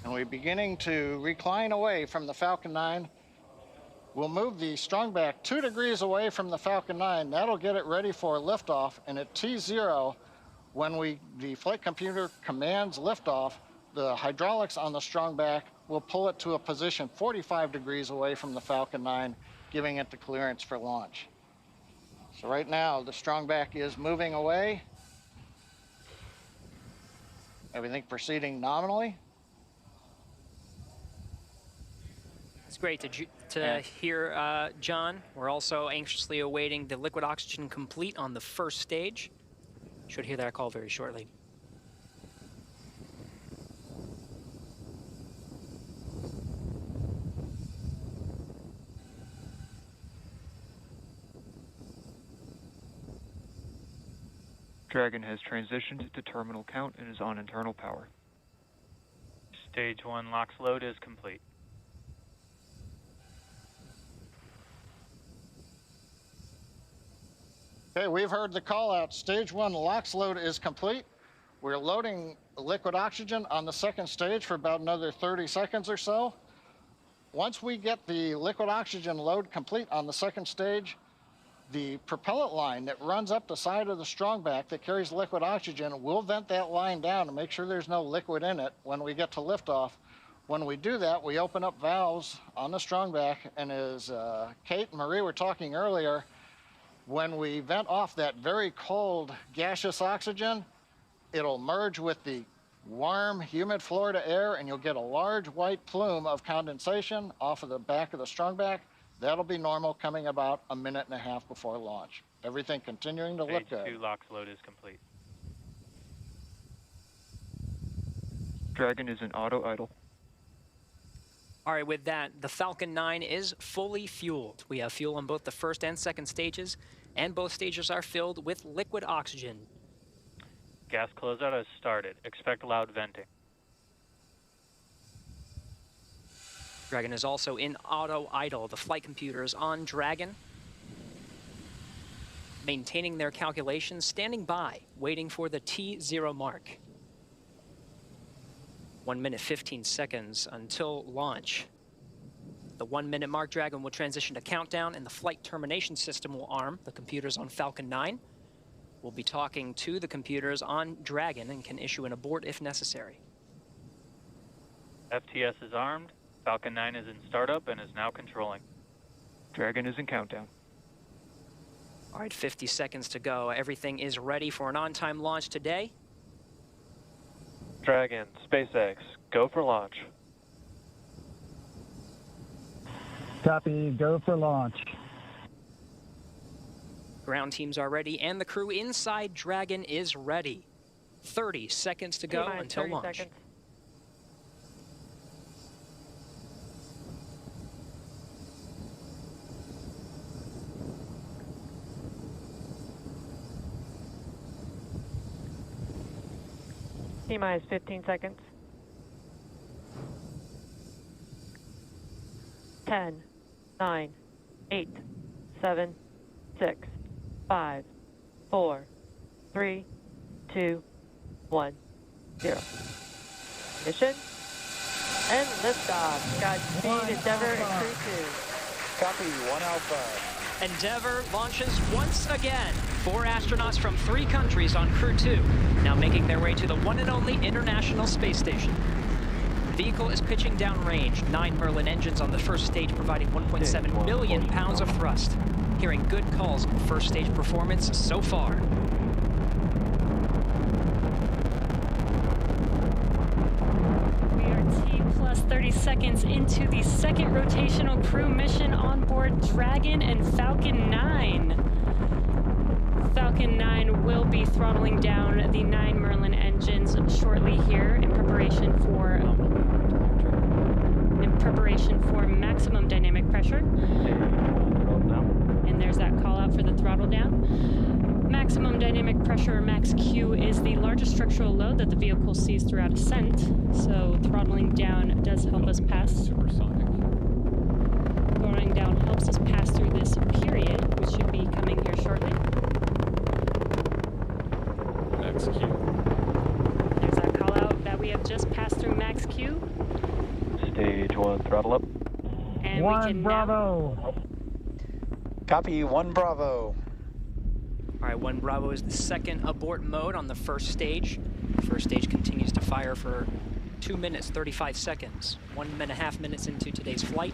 And we're beginning to recline away from the Falcon 9. We'll move the strongback 2 degrees away from the Falcon 9. That'll get it ready for liftoff. And at T0, when the flight computer commands liftoff, the hydraulics on the strongback will pull it to a position 45 degrees away from the Falcon 9, giving it the clearance for launch. So right now, the strongback is moving away. Everything proceeding nominally.
It's great to hear, John. We're also anxiously awaiting the liquid oxygen complete on the first stage. Should hear that call very shortly.
Dragon has transitioned to terminal count and is on internal power.
Stage 1 LOX load is complete.
Okay, we've heard the call out. Stage 1 LOX load is complete. We're loading liquid oxygen on the second stage for about another 30 seconds or so. Once we get the liquid oxygen load complete on the second stage, the propellant line that runs up the side of the strongback that carries liquid oxygen, we'll vent that line down to make sure there's no liquid in it when we get to liftoff. When we do that, we open up valves on the strongback, and as Kate and Marie were talking earlier, when we vent off that very cold gaseous oxygen, it'll merge with the warm, humid Florida air, and you'll get a large white plume of condensation off of the back of the strongback. That'll be normal, coming about a minute and a half before launch. Everything continuing to look good.
Stage 2 LOX load is complete.
Dragon is in auto idle.
All right, with that, the Falcon 9 is fully fueled. We have fuel on both the first and second stages, and both stages are filled with liquid oxygen.
Gas closeout has started. Expect loud venting.
Dragon is also in auto idle. The flight computers on Dragon, maintaining their calculations, standing by, waiting for the T0 mark. 1 minute, 15 seconds until launch. The 1 minute mark, Dragon will transition to countdown, and the flight termination system will arm the computers on Falcon 9. We'll be talking to the computers on Dragon and can issue an abort if necessary.
FTS is armed. Falcon 9 is in startup and is now controlling.
Dragon is in countdown.
All right, 50 seconds to go. Everything is ready for an on-time launch today.
Dragon, SpaceX, go for launch.
Copy, go for launch.
Ground teams are ready, and the crew inside Dragon is ready. 30 seconds to go until launch.
Seconds. T-minus 15 seconds. 10, 9, 8, 7, 6, 5, 4, 3, 2, 1, 0. ignition, and liftoff. Godspeed, Endeavour and Crew-2.
Copy, 1 Alpha.
Endeavour launches once again. 4 astronauts from 3 countries on Crew-2, now making their way to the one and only International Space Station. The vehicle is pitching downrange. 9 Merlin engines on the first stage, providing 1.7 million pounds of thrust. Hearing good calls on first stage performance so far.
We are T plus 30 seconds into the second rotational crew mission on board Dragon and Falcon 9. Falcon 9 will be throttling down the 9 Merlin engines shortly here in preparation for maximum dynamic pressure. And there's that call out for the throttle down. Maximum dynamic pressure, max Q, is the largest structural load that the vehicle sees throughout ascent. So throttling down does help us pass. Throttling down helps us pass through this period, which should be coming here shortly.
Max Q.
There's that call out that we have just passed through max Q.
Stage 1, throttle up.
And
1
we can
Bravo.
Copy, 1 Bravo.
All right, 1 Bravo is the second abort mode on the first stage. The first stage continues to fire for 2 minutes, 35 seconds. 1.5 minutes into today's flight.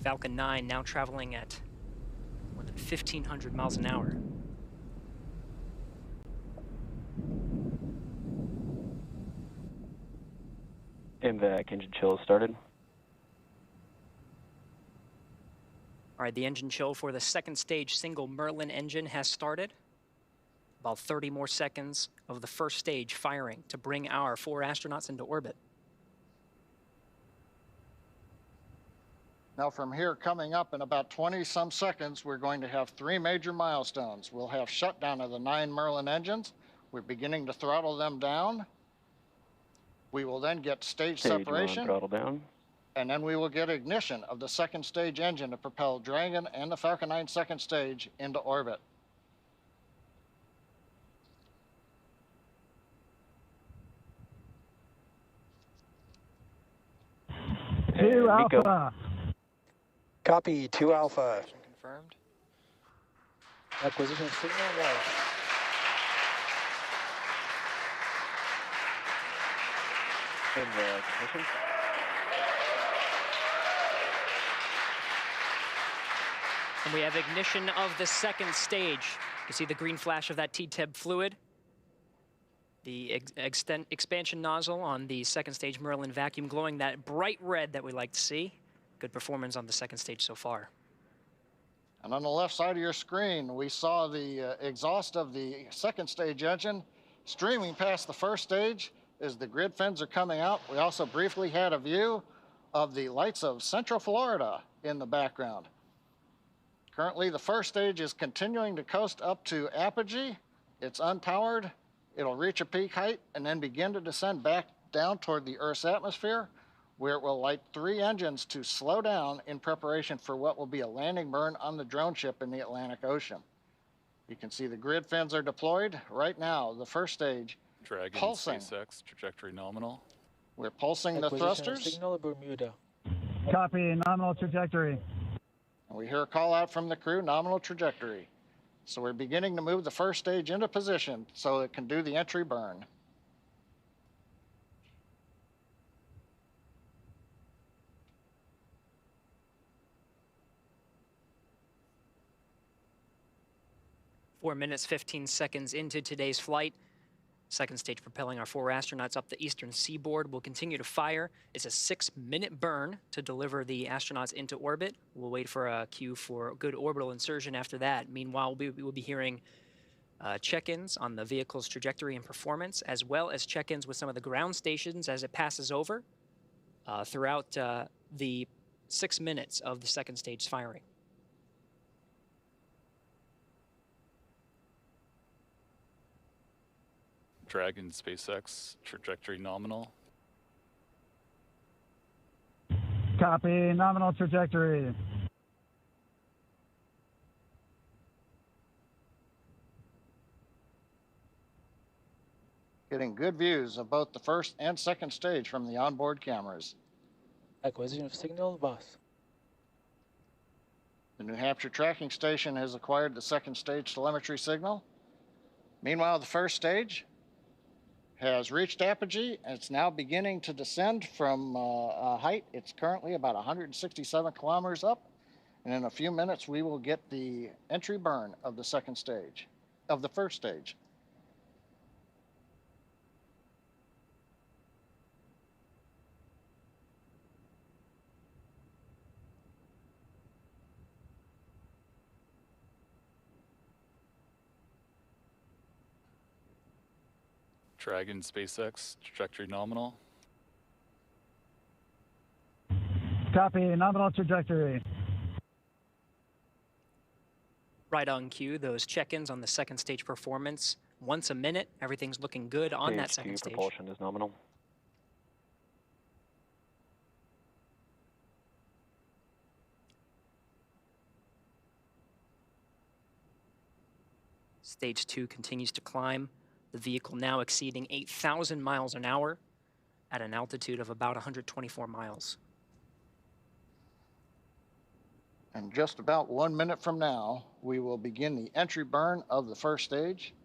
Falcon 9 now traveling at more than 1,500 miles an hour.
MVAC engine chill started.
All right, the engine chill for the second stage single Merlin engine has started. About 30 more seconds of the first stage firing to bring our 4 astronauts into orbit.
Now from here, coming up in about 20-some seconds, we're going to have 3 major milestones. We'll have shutdown of the 9 Merlin engines. We're beginning to throttle them down. We will then get stage separation.
1, throttle down.
And then we will get ignition of the second stage engine to propel Dragon and the Falcon 9 second stage into orbit.
Two
Nico.
Alpha.
Copy, 2 Alpha.
Confirmed.
Acquisition signal lost.
MVAC ignition.
And we have ignition of the second stage. You see the green flash of that T-TEB fluid. The expansion nozzle on the second stage Merlin vacuum glowing that bright red that we like to see. Good performance on the second stage so far.
And on the left side of your screen, we saw the exhaust of the second stage engine streaming past the first stage as the grid fins are coming out. We also briefly had a view of the lights of Central Florida in the background. Currently, the first stage is continuing to coast up to apogee. It's unpowered. It'll reach a peak height and then begin to descend back down toward the Earth's atmosphere, where it will light 3 engines to slow down in preparation for what will be a landing burn on the drone ship in the Atlantic Ocean. You can see the grid fins are deployed right now. The first stage
Dragon,
pulsing.
SpaceX, trajectory nominal.
We're pulsing the thrusters.
Signal of Bermuda.
Copy, nominal trajectory.
And we hear a call out from the crew, nominal trajectory. So we're beginning to move the first stage into position so it can do the entry burn.
Four minutes, 15 seconds into today's flight. Second stage propelling our 4 astronauts up the eastern seaboard. We'll continue to fire. It's a 6-minute burn to deliver the astronauts into orbit. We'll wait for a cue for good orbital insertion after that. Meanwhile, we will be hearing check-ins on the vehicle's trajectory and performance, as well as check-ins with some of the ground stations as it passes over throughout the 6 minutes of the second stage firing.
Dragon, SpaceX, trajectory nominal.
Copy, nominal trajectory.
getting good views of both the first and second stage from the onboard cameras.
Acquisition of signal, boss.
The New Hampshire tracking station has acquired the second stage telemetry signal. Meanwhile, the first stage has reached apogee and it's now beginning to descend from a height. It's currently about 167 kilometers up. And in a few minutes, we will get the entry burn of the second stage, of the first stage.
Dragon, SpaceX, trajectory nominal.
Copy, nominal trajectory.
Right on cue, those check-ins on the second stage performance. Once a minute, everything's looking good on that second stage.
Propulsion is nominal.
Stage 2 continues to climb. The vehicle now exceeding 8,000 miles an hour at an altitude of about 124 miles.
And just about 1 minute from now, we will begin the entry burn of the first stage.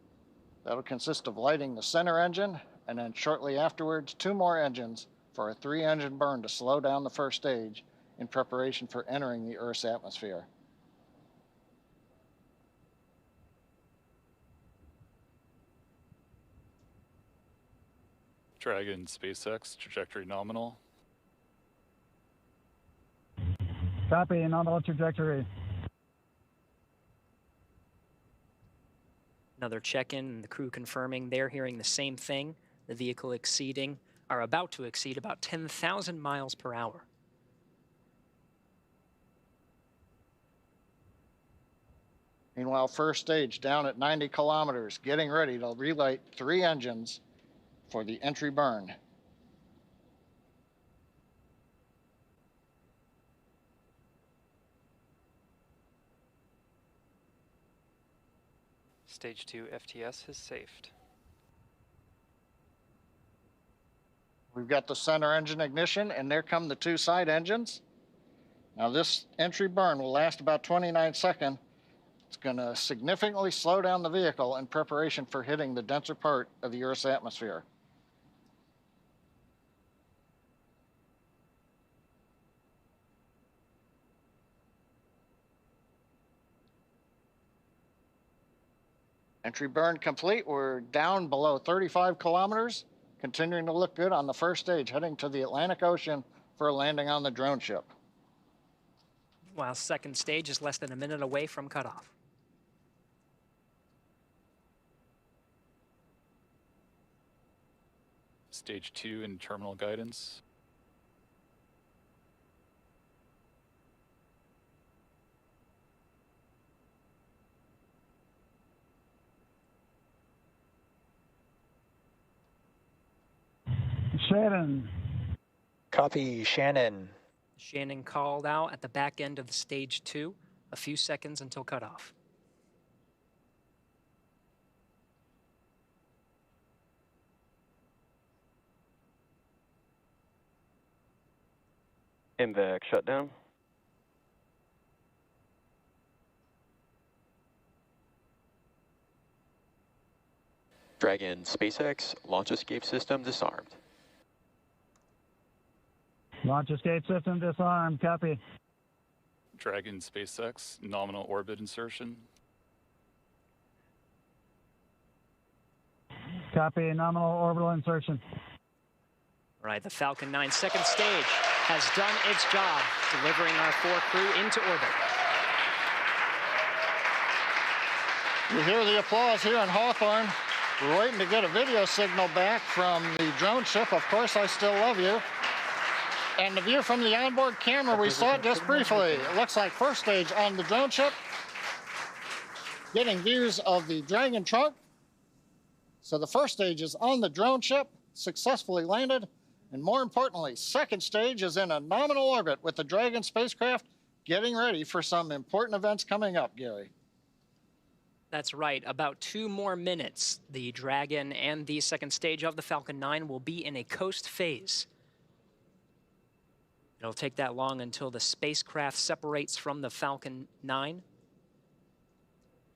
That'll consist of lighting the center engine, and then shortly afterwards, 2 more engines for a 3-engine burn to slow down the first stage in preparation for entering the Earth's atmosphere.
Dragon, SpaceX, trajectory nominal.
Copy, nominal trajectory.
Another check-in, and the crew confirming they're hearing the same thing. The vehicle exceeding, or about to exceed, about 10,000 miles per hour.
Meanwhile, first stage down at 90 kilometers, getting ready to relight 3 engines for the entry burn.
Stage 2 FTS has safed.
We've got the center engine ignition, and there come the 2 side engines. Now this entry burn will last about 29 seconds. It's going to significantly slow down the vehicle in preparation for hitting the denser part of the Earth's atmosphere. Entry burn complete. We're down below 35 kilometers, continuing to look good on the first stage, heading to the Atlantic Ocean for a landing on the drone ship.
While second stage is less than a minute away from cutoff.
Stage 2 in terminal guidance.
Shannon.
Copy, Shannon.
Shannon called out at the back end of the stage 2, a few seconds until cutoff.
MVAC shutdown.
Dragon, SpaceX, launch escape system disarmed.
Launch escape system disarmed. Copy.
Dragon, SpaceX, nominal orbit insertion.
Copy, nominal orbital insertion.
All right, the Falcon 9 second stage has done its job, delivering our 4 crew into orbit.
You hear the applause here in Hawthorne. We're waiting to get a video signal back from the drone ship. Of course, I still love you. And the view from the onboard camera, we saw it just briefly. It looks like first stage on the drone ship. Getting views of the Dragon trunk. So the first stage is on the drone ship, successfully landed. And more importantly, second stage is in a nominal orbit with the Dragon spacecraft getting ready for some important events coming up, Gary.
That's right. About 2 more minutes. The Dragon and the second stage of the Falcon 9 will be in a coast phase. It'll take that long until the spacecraft separates from the Falcon 9.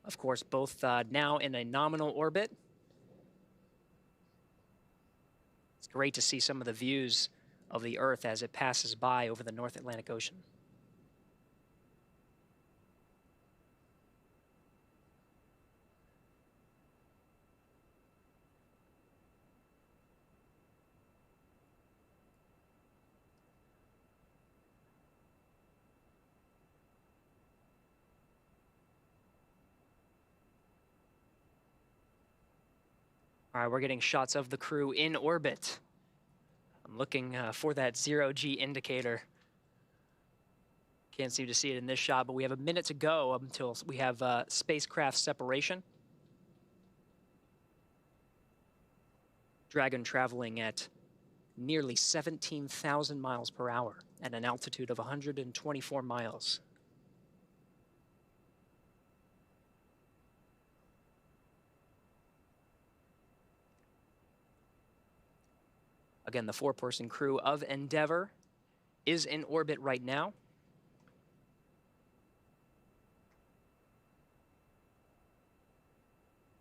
Of course, both now in a nominal orbit. It's great to see some of the views of the Earth as it passes by over the North Atlantic Ocean. All right, we're getting shots of the crew in orbit. I'm looking for that 0G indicator. Can't seem to see it in this shot, but we have a minute to go until we have spacecraft separation. Dragon traveling at nearly 17,000 miles per hour at an altitude of 124 miles. Again, the 4-person crew of Endeavour is in orbit right now.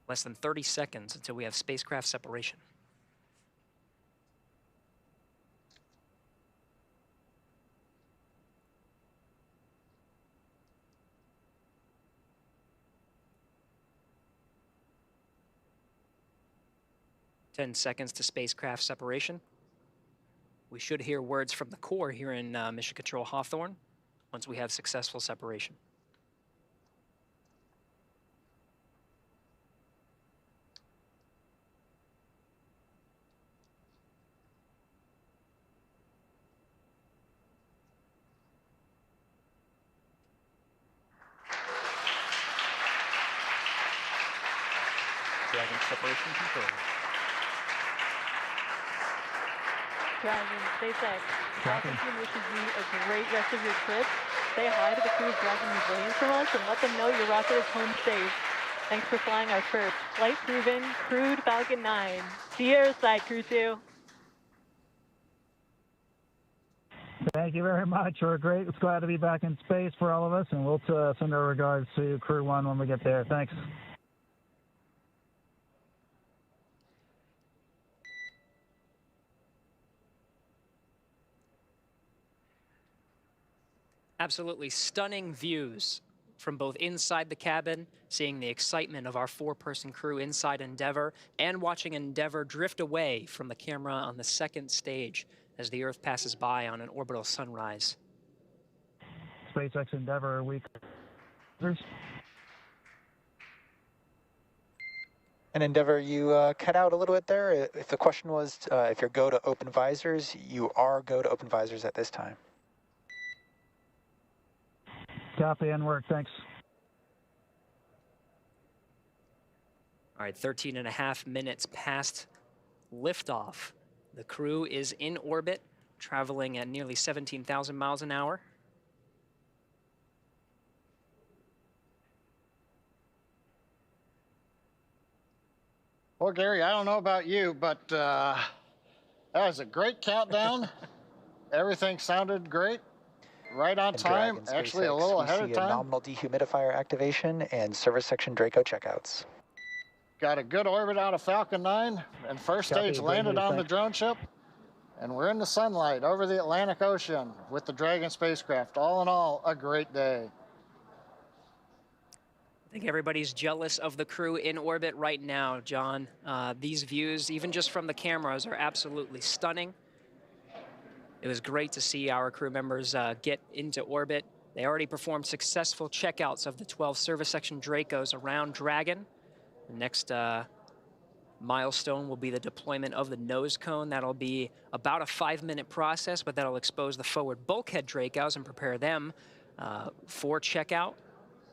Less than 30 seconds until we have spacecraft separation. Ten seconds to spacecraft separation. We should hear words from the core here in Mission Control Hawthorne once we have successful separation. Dragon separation control.
Dragon, SpaceX. Falcon team wishes you a great rest of your trip. Say hi to the crew's Dragon resilience from us and let them know your rocket is home safe. Thanks for flying our first flight-proven, crewed Falcon 9. See you airside, Crew-2.
Thank you very much. We're great. It's glad to be back in space for all of us, and we'll send our regards to Crew 1 when we get there. Thanks.
Absolutely stunning views from both inside the cabin, seeing the excitement of our 4-person crew inside Endeavour, and watching Endeavour drift away from the camera on the second stage as the Earth passes by on an orbital sunrise.
SpaceX Endeavour week.
And Endeavour, you cut out a little bit there. If the question was if you're go to open visors, you are go to open visors at this time.
Copy and work, thanks.
All right, 13.5 minutes past liftoff. The crew is in orbit, traveling at nearly 17,000 miles an hour.
Well, Gary, I don't know about you, but that was a great countdown. Everything sounded great. Right on time, actually a little ahead of time.
Nominal dehumidifier activation and service section Draco checkouts.
Got a good orbit out of Falcon 9, and first stage landed on the drone ship. And we're in the sunlight over the Atlantic Ocean with the Dragon spacecraft. All in all, a great day.
I think everybody's jealous of the crew in orbit right now, John. These views, even just from the cameras, are absolutely stunning. It was great to see our crew members get into orbit. They already performed successful checkouts of the 12 service section Dracos around Dragon. The next milestone will be the deployment of the nose cone. That'll be about a 5-minute process, but that'll expose the forward bulkhead Dracos and prepare them for checkout.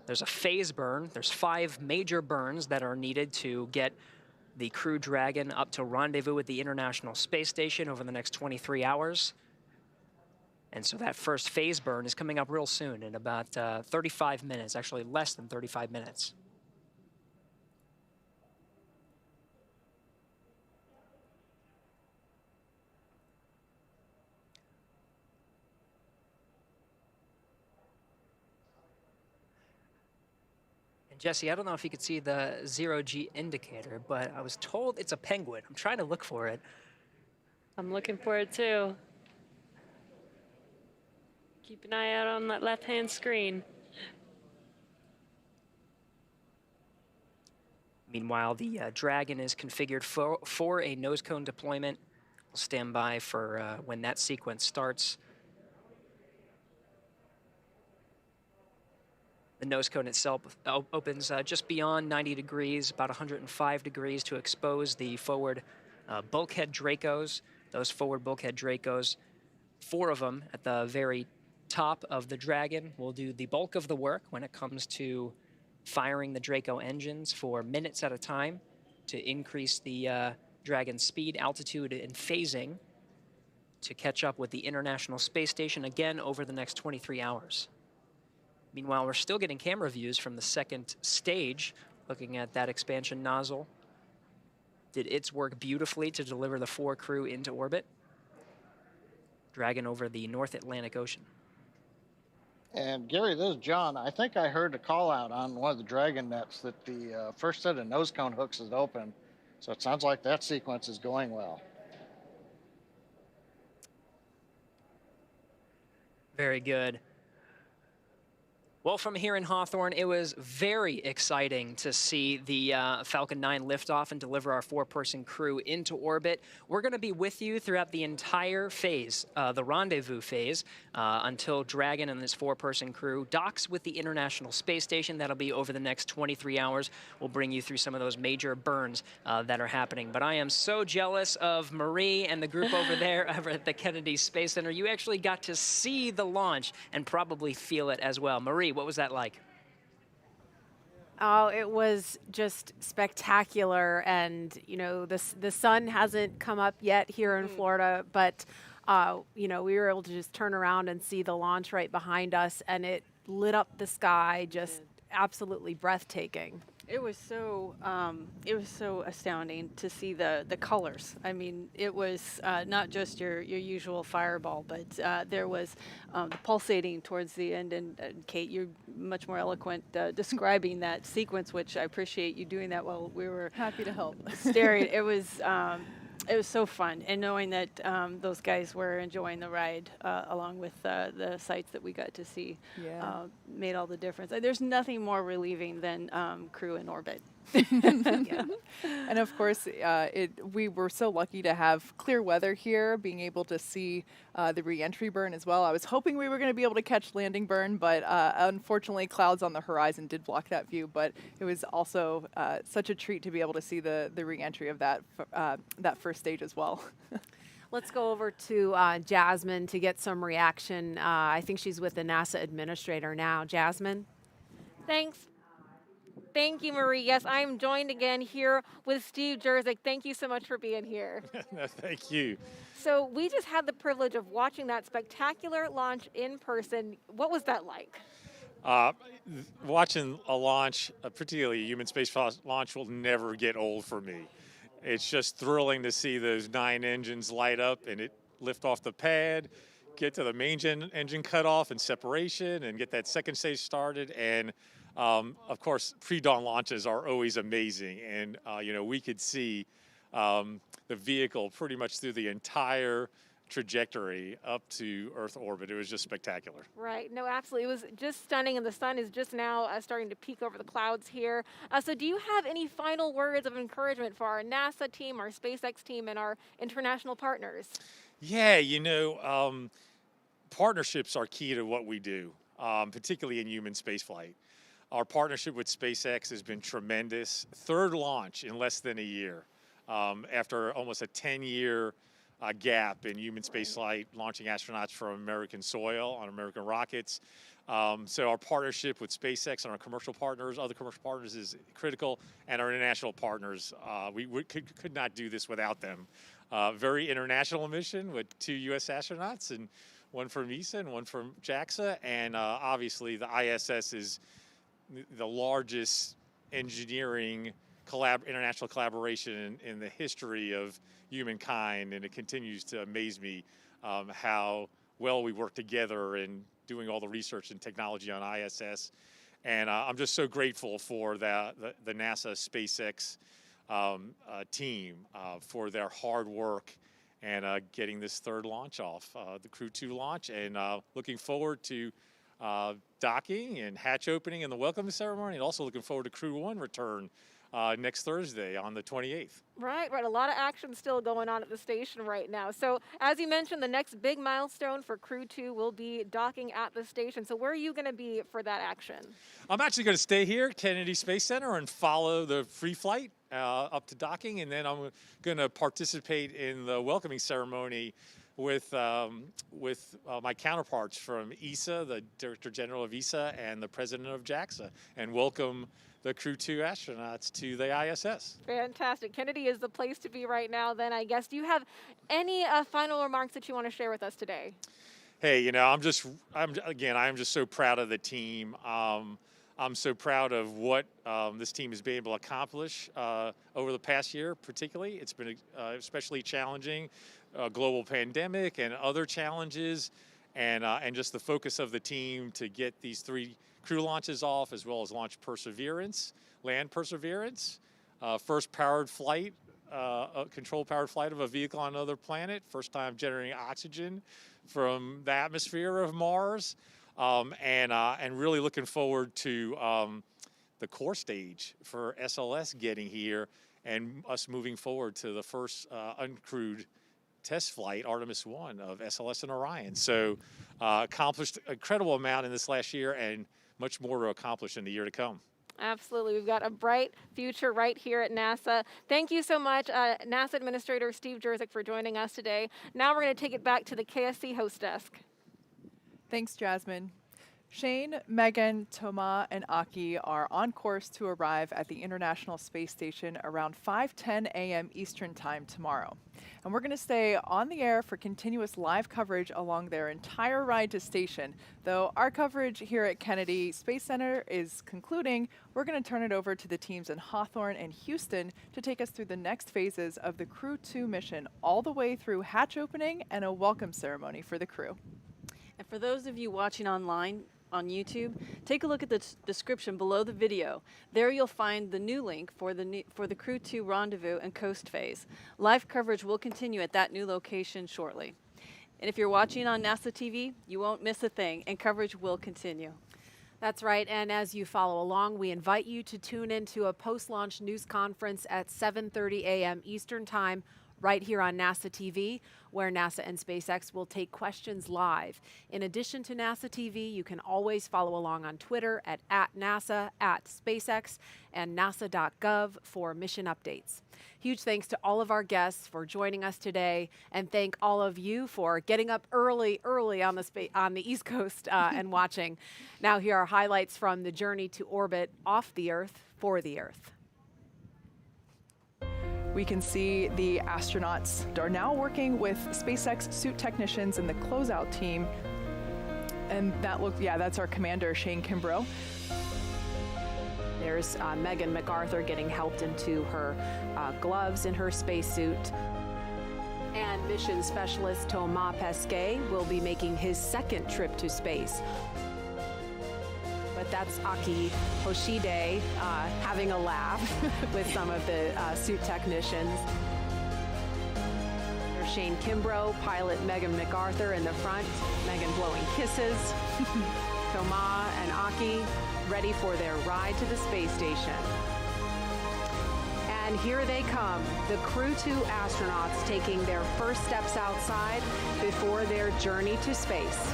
There's a phase burn. There's 5 major burns that are needed to get the Crew Dragon up to rendezvous with the International Space Station over the next 23 hours. And so that first phase burn is coming up real soon in about 35 minutes, actually less than 35 minutes. Jesse, I don't know if you could see the 0G indicator, but I was told it's a penguin. I'm trying to look for it.
I'm looking for it too. Keep an eye out on that left-hand screen.
Meanwhile, the Dragon is configured for a nose cone deployment. We'll stand by for when that sequence starts. The nose cone itself opens just beyond 90 degrees, about 105 degrees, to expose the forward bulkhead Dracos. Those forward bulkhead Dracos, 4 of them at the very top of the Dragon, will do the bulk of the work when it comes to firing the Draco engines for minutes at a time to increase the Dragon's speed, altitude, and phasing to catch up with the International Space Station again over the next 23 hours. Meanwhile, we're still getting camera views from the second stage, looking at that expansion nozzle. Did its work beautifully to deliver the 4 crew into orbit. Dragon over the North Atlantic Ocean.
And Gary, this is John. I think I heard a call out on one of the Dragon nets that the first set of nose cone hooks is open. So it sounds like that sequence is going well.
Very good. Well, from here in Hawthorne, it was very exciting to see the Falcon 9 lift off and deliver our 4-person crew into orbit. We're going to be with you throughout the entire phase, the rendezvous phase, until Dragon and this 4-person crew docks with the International Space Station. That'll be over the next 23 hours. We'll bring you through some of those major burns that are happening. But I am so jealous of Marie and the group over there over at the Kennedy Space Center. You actually got to see the launch and probably feel it as well. Marie, what was that like?
Oh, it was just spectacular. And, you know, the sun hasn't come up yet here in Florida, but, you know, we were able to just turn around and see the launch right behind us, and it lit up the sky, just absolutely breathtaking.
It was so astounding to see the colors. I mean, it was not just your usual fireball, but there was the pulsating towards the end. And Kate, you're much more eloquent describing that sequence, which I appreciate you doing that while we were
happy to help
staring. It was so fun, and knowing that those guys were enjoying the ride along with the sights that we got to see made all the difference. There's nothing more relieving than crew in orbit.
And of course, we were so lucky to have clear weather here, being able to see the re-entry burn as well. I was hoping we were going to be able to catch landing burn, but unfortunately clouds on the horizon did block that view. But it was also such a treat to be able to see the re-entry of that first stage as well.
Let's go over to Jasmine to get some reaction. I think she's with the NASA administrator now. Jasmine?
Thanks. Thank you, Marie. Yes, I'm joined again here with Steve Jerzik. Thank you so much for being here.
No, thank you.
So we just had the privilege of watching that spectacular launch in person. What was that like?
Watching a launch, particularly a human space launch, will never get old for me. It's just thrilling to see those 9 engines light up and it lift off the pad, get to the main engine cutoff and separation, and get that second stage started. And of course, pre-dawn launches are always amazing, and you know, we could see the vehicle pretty much through the entire trajectory up to Earth orbit. It was just spectacular.
Right. No, absolutely. It was just stunning, and the sun is just now starting to peek over the clouds here. So do you have any final words of encouragement for our NASA team, our SpaceX team, and our international partners? Yeah,
you know, partnerships are key to what we do, particularly in human spaceflight. Our partnership with SpaceX has been tremendous. 3rd launch in less than a year, after almost a 10-year gap in human spaceflight, launching astronauts from American soil on American rockets. So our partnership with SpaceX and our commercial partners, other commercial partners, is critical, and our international partners. We could not do this without them. Very international mission with 2 U.S. astronauts, and one from ESA and one from JAXA, and obviously the ISS is the largest engineering international collaboration in the history of humankind, and it continues to amaze me how well we work together in doing all the research and technology on ISS. And I'm just so grateful for the NASA SpaceX team for their hard work and getting this third launch off, the Crew-2 launch, and looking forward to docking and hatch opening and the welcome ceremony, and also looking forward to Crew-1 return next Thursday on the 28th.
Right. A lot of action still going on at the station right now. So as you mentioned, the next big milestone for Crew-2 will be docking at the station. So where are you going to be for that action?
I'm actually going to stay here at Kennedy Space Center and follow the free flight up to docking, and then I'm going to participate in the welcoming ceremony with my counterparts from ESA, the Director General of ESA, and the President of JAXA, and welcome the Crew-2 astronauts to the ISS.
Fantastic. Kennedy is the place to be right now then, I guess. Do you have any final remarks that you want to share with us today?
Hey, you know, I'm just so proud of the team. I'm so proud of what this team has been able to accomplish over the past year, particularly. It's been especially challenging, global pandemic and other challenges, and just the focus of the team to get these 3 crew launches off, as well as launch Perseverance, land Perseverance, first powered flight, controlled powered flight of a vehicle on another planet, first time generating oxygen from the atmosphere of Mars, and really looking forward to the core stage for SLS getting here and us moving forward to the first uncrewed test flight, Artemis 1 of SLS and Orion. So accomplished an incredible amount in this last year, and much more to accomplish in the year to come.
Absolutely. We've got a bright future right here at NASA. Thank you so much, NASA Administrator Steve Jerzyk, for joining us today. Now we're going to take it back to the KSC host desk.
Thanks, Jasmine. Shane, Megan, Thomas, and Aki are on course to arrive at the International Space Station around 5:10 a.m. Eastern Time tomorrow. And we're going to stay on the air for continuous live coverage along their entire ride to station. Though our coverage here at Kennedy Space Center is concluding, we're going to turn it over to the teams in Hawthorne and Houston to take us through the next phases of the Crew-2 mission, all the way through hatch opening and a welcome ceremony for the crew.
And for those of you watching online on YouTube, take a look at the description below the video. There you'll find the new link for the Crew-2 rendezvous and coast phase. Live coverage will continue at that new location shortly. And if you're watching on NASA TV, you won't miss a thing, and coverage will continue.
That's right, and as you follow along, we invite you to tune into a post-launch news conference at 7:30 a.m. Eastern Time, right here on NASA TV, where NASA and SpaceX will take questions live. In addition to NASA TV, you can always follow along on Twitter at @NASA, @SpaceX, and nasa.gov for mission updates. Huge thanks to all of our guests for joining us today, and thank all of you for getting up early on the East Coast and watching. Now here are highlights from the journey to orbit off the Earth for the Earth.
We can see the astronauts are now working with SpaceX suit technicians and the closeout team. And that's our commander, Shane Kimbrough.
There's Megan McArthur getting helped into her gloves in her spacesuit. And mission specialist Thomas Pesquet will be making his second trip to space. But that's Akihiko Hoshide having a laugh with some of the suit technicians. There's Shane Kimbrough, pilot Megan McArthur in the front, Megan blowing kisses. Thomas and Aki ready for their ride to the space station. And here they come, the Crew-2 astronauts taking their first steps outside before their journey to space.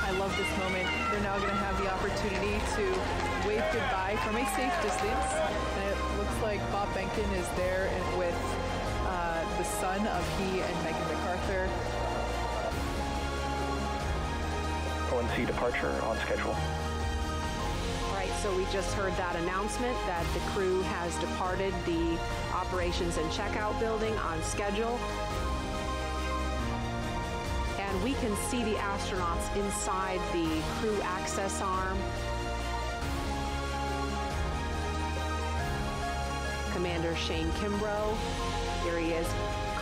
I love this moment. They're now going to have the opportunity to wave goodbye from a safe distance. And it looks like Bob Behnken is there with the son of he and Megan McArthur.
ONC departure on schedule.
Right, so we just heard that announcement that the crew has departed the operations and checkout building on schedule. And we can see the astronauts inside the crew access arm. Commander Shane Kimbrough, here he is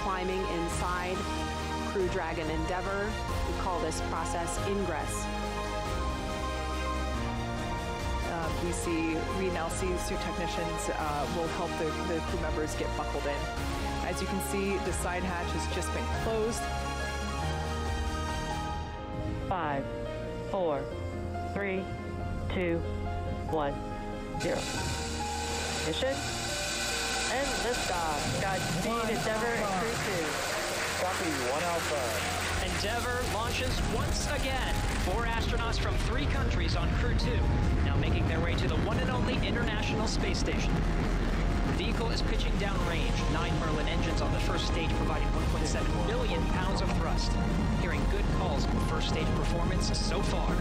climbing inside Crew Dragon Endeavour. We call this process ingress.
We now see suit technicians will help the crew members get buckled in. As you can see, the side hatch has just been closed.
5, 4, 3, 2, 1, 0. Mission and liftoff. Godspeed, Endeavour and Crew-2.
Copy, 1 Alpha. Endeavour launches once again. 4 astronauts from 3 countries on Crew-2, now making their way to the one and only International Space Station. The vehicle is pitching downrange. 9 Merlin engines on the first stage providing 1.7 billion pounds of thrust. Hearing good calls on first stage performance so far.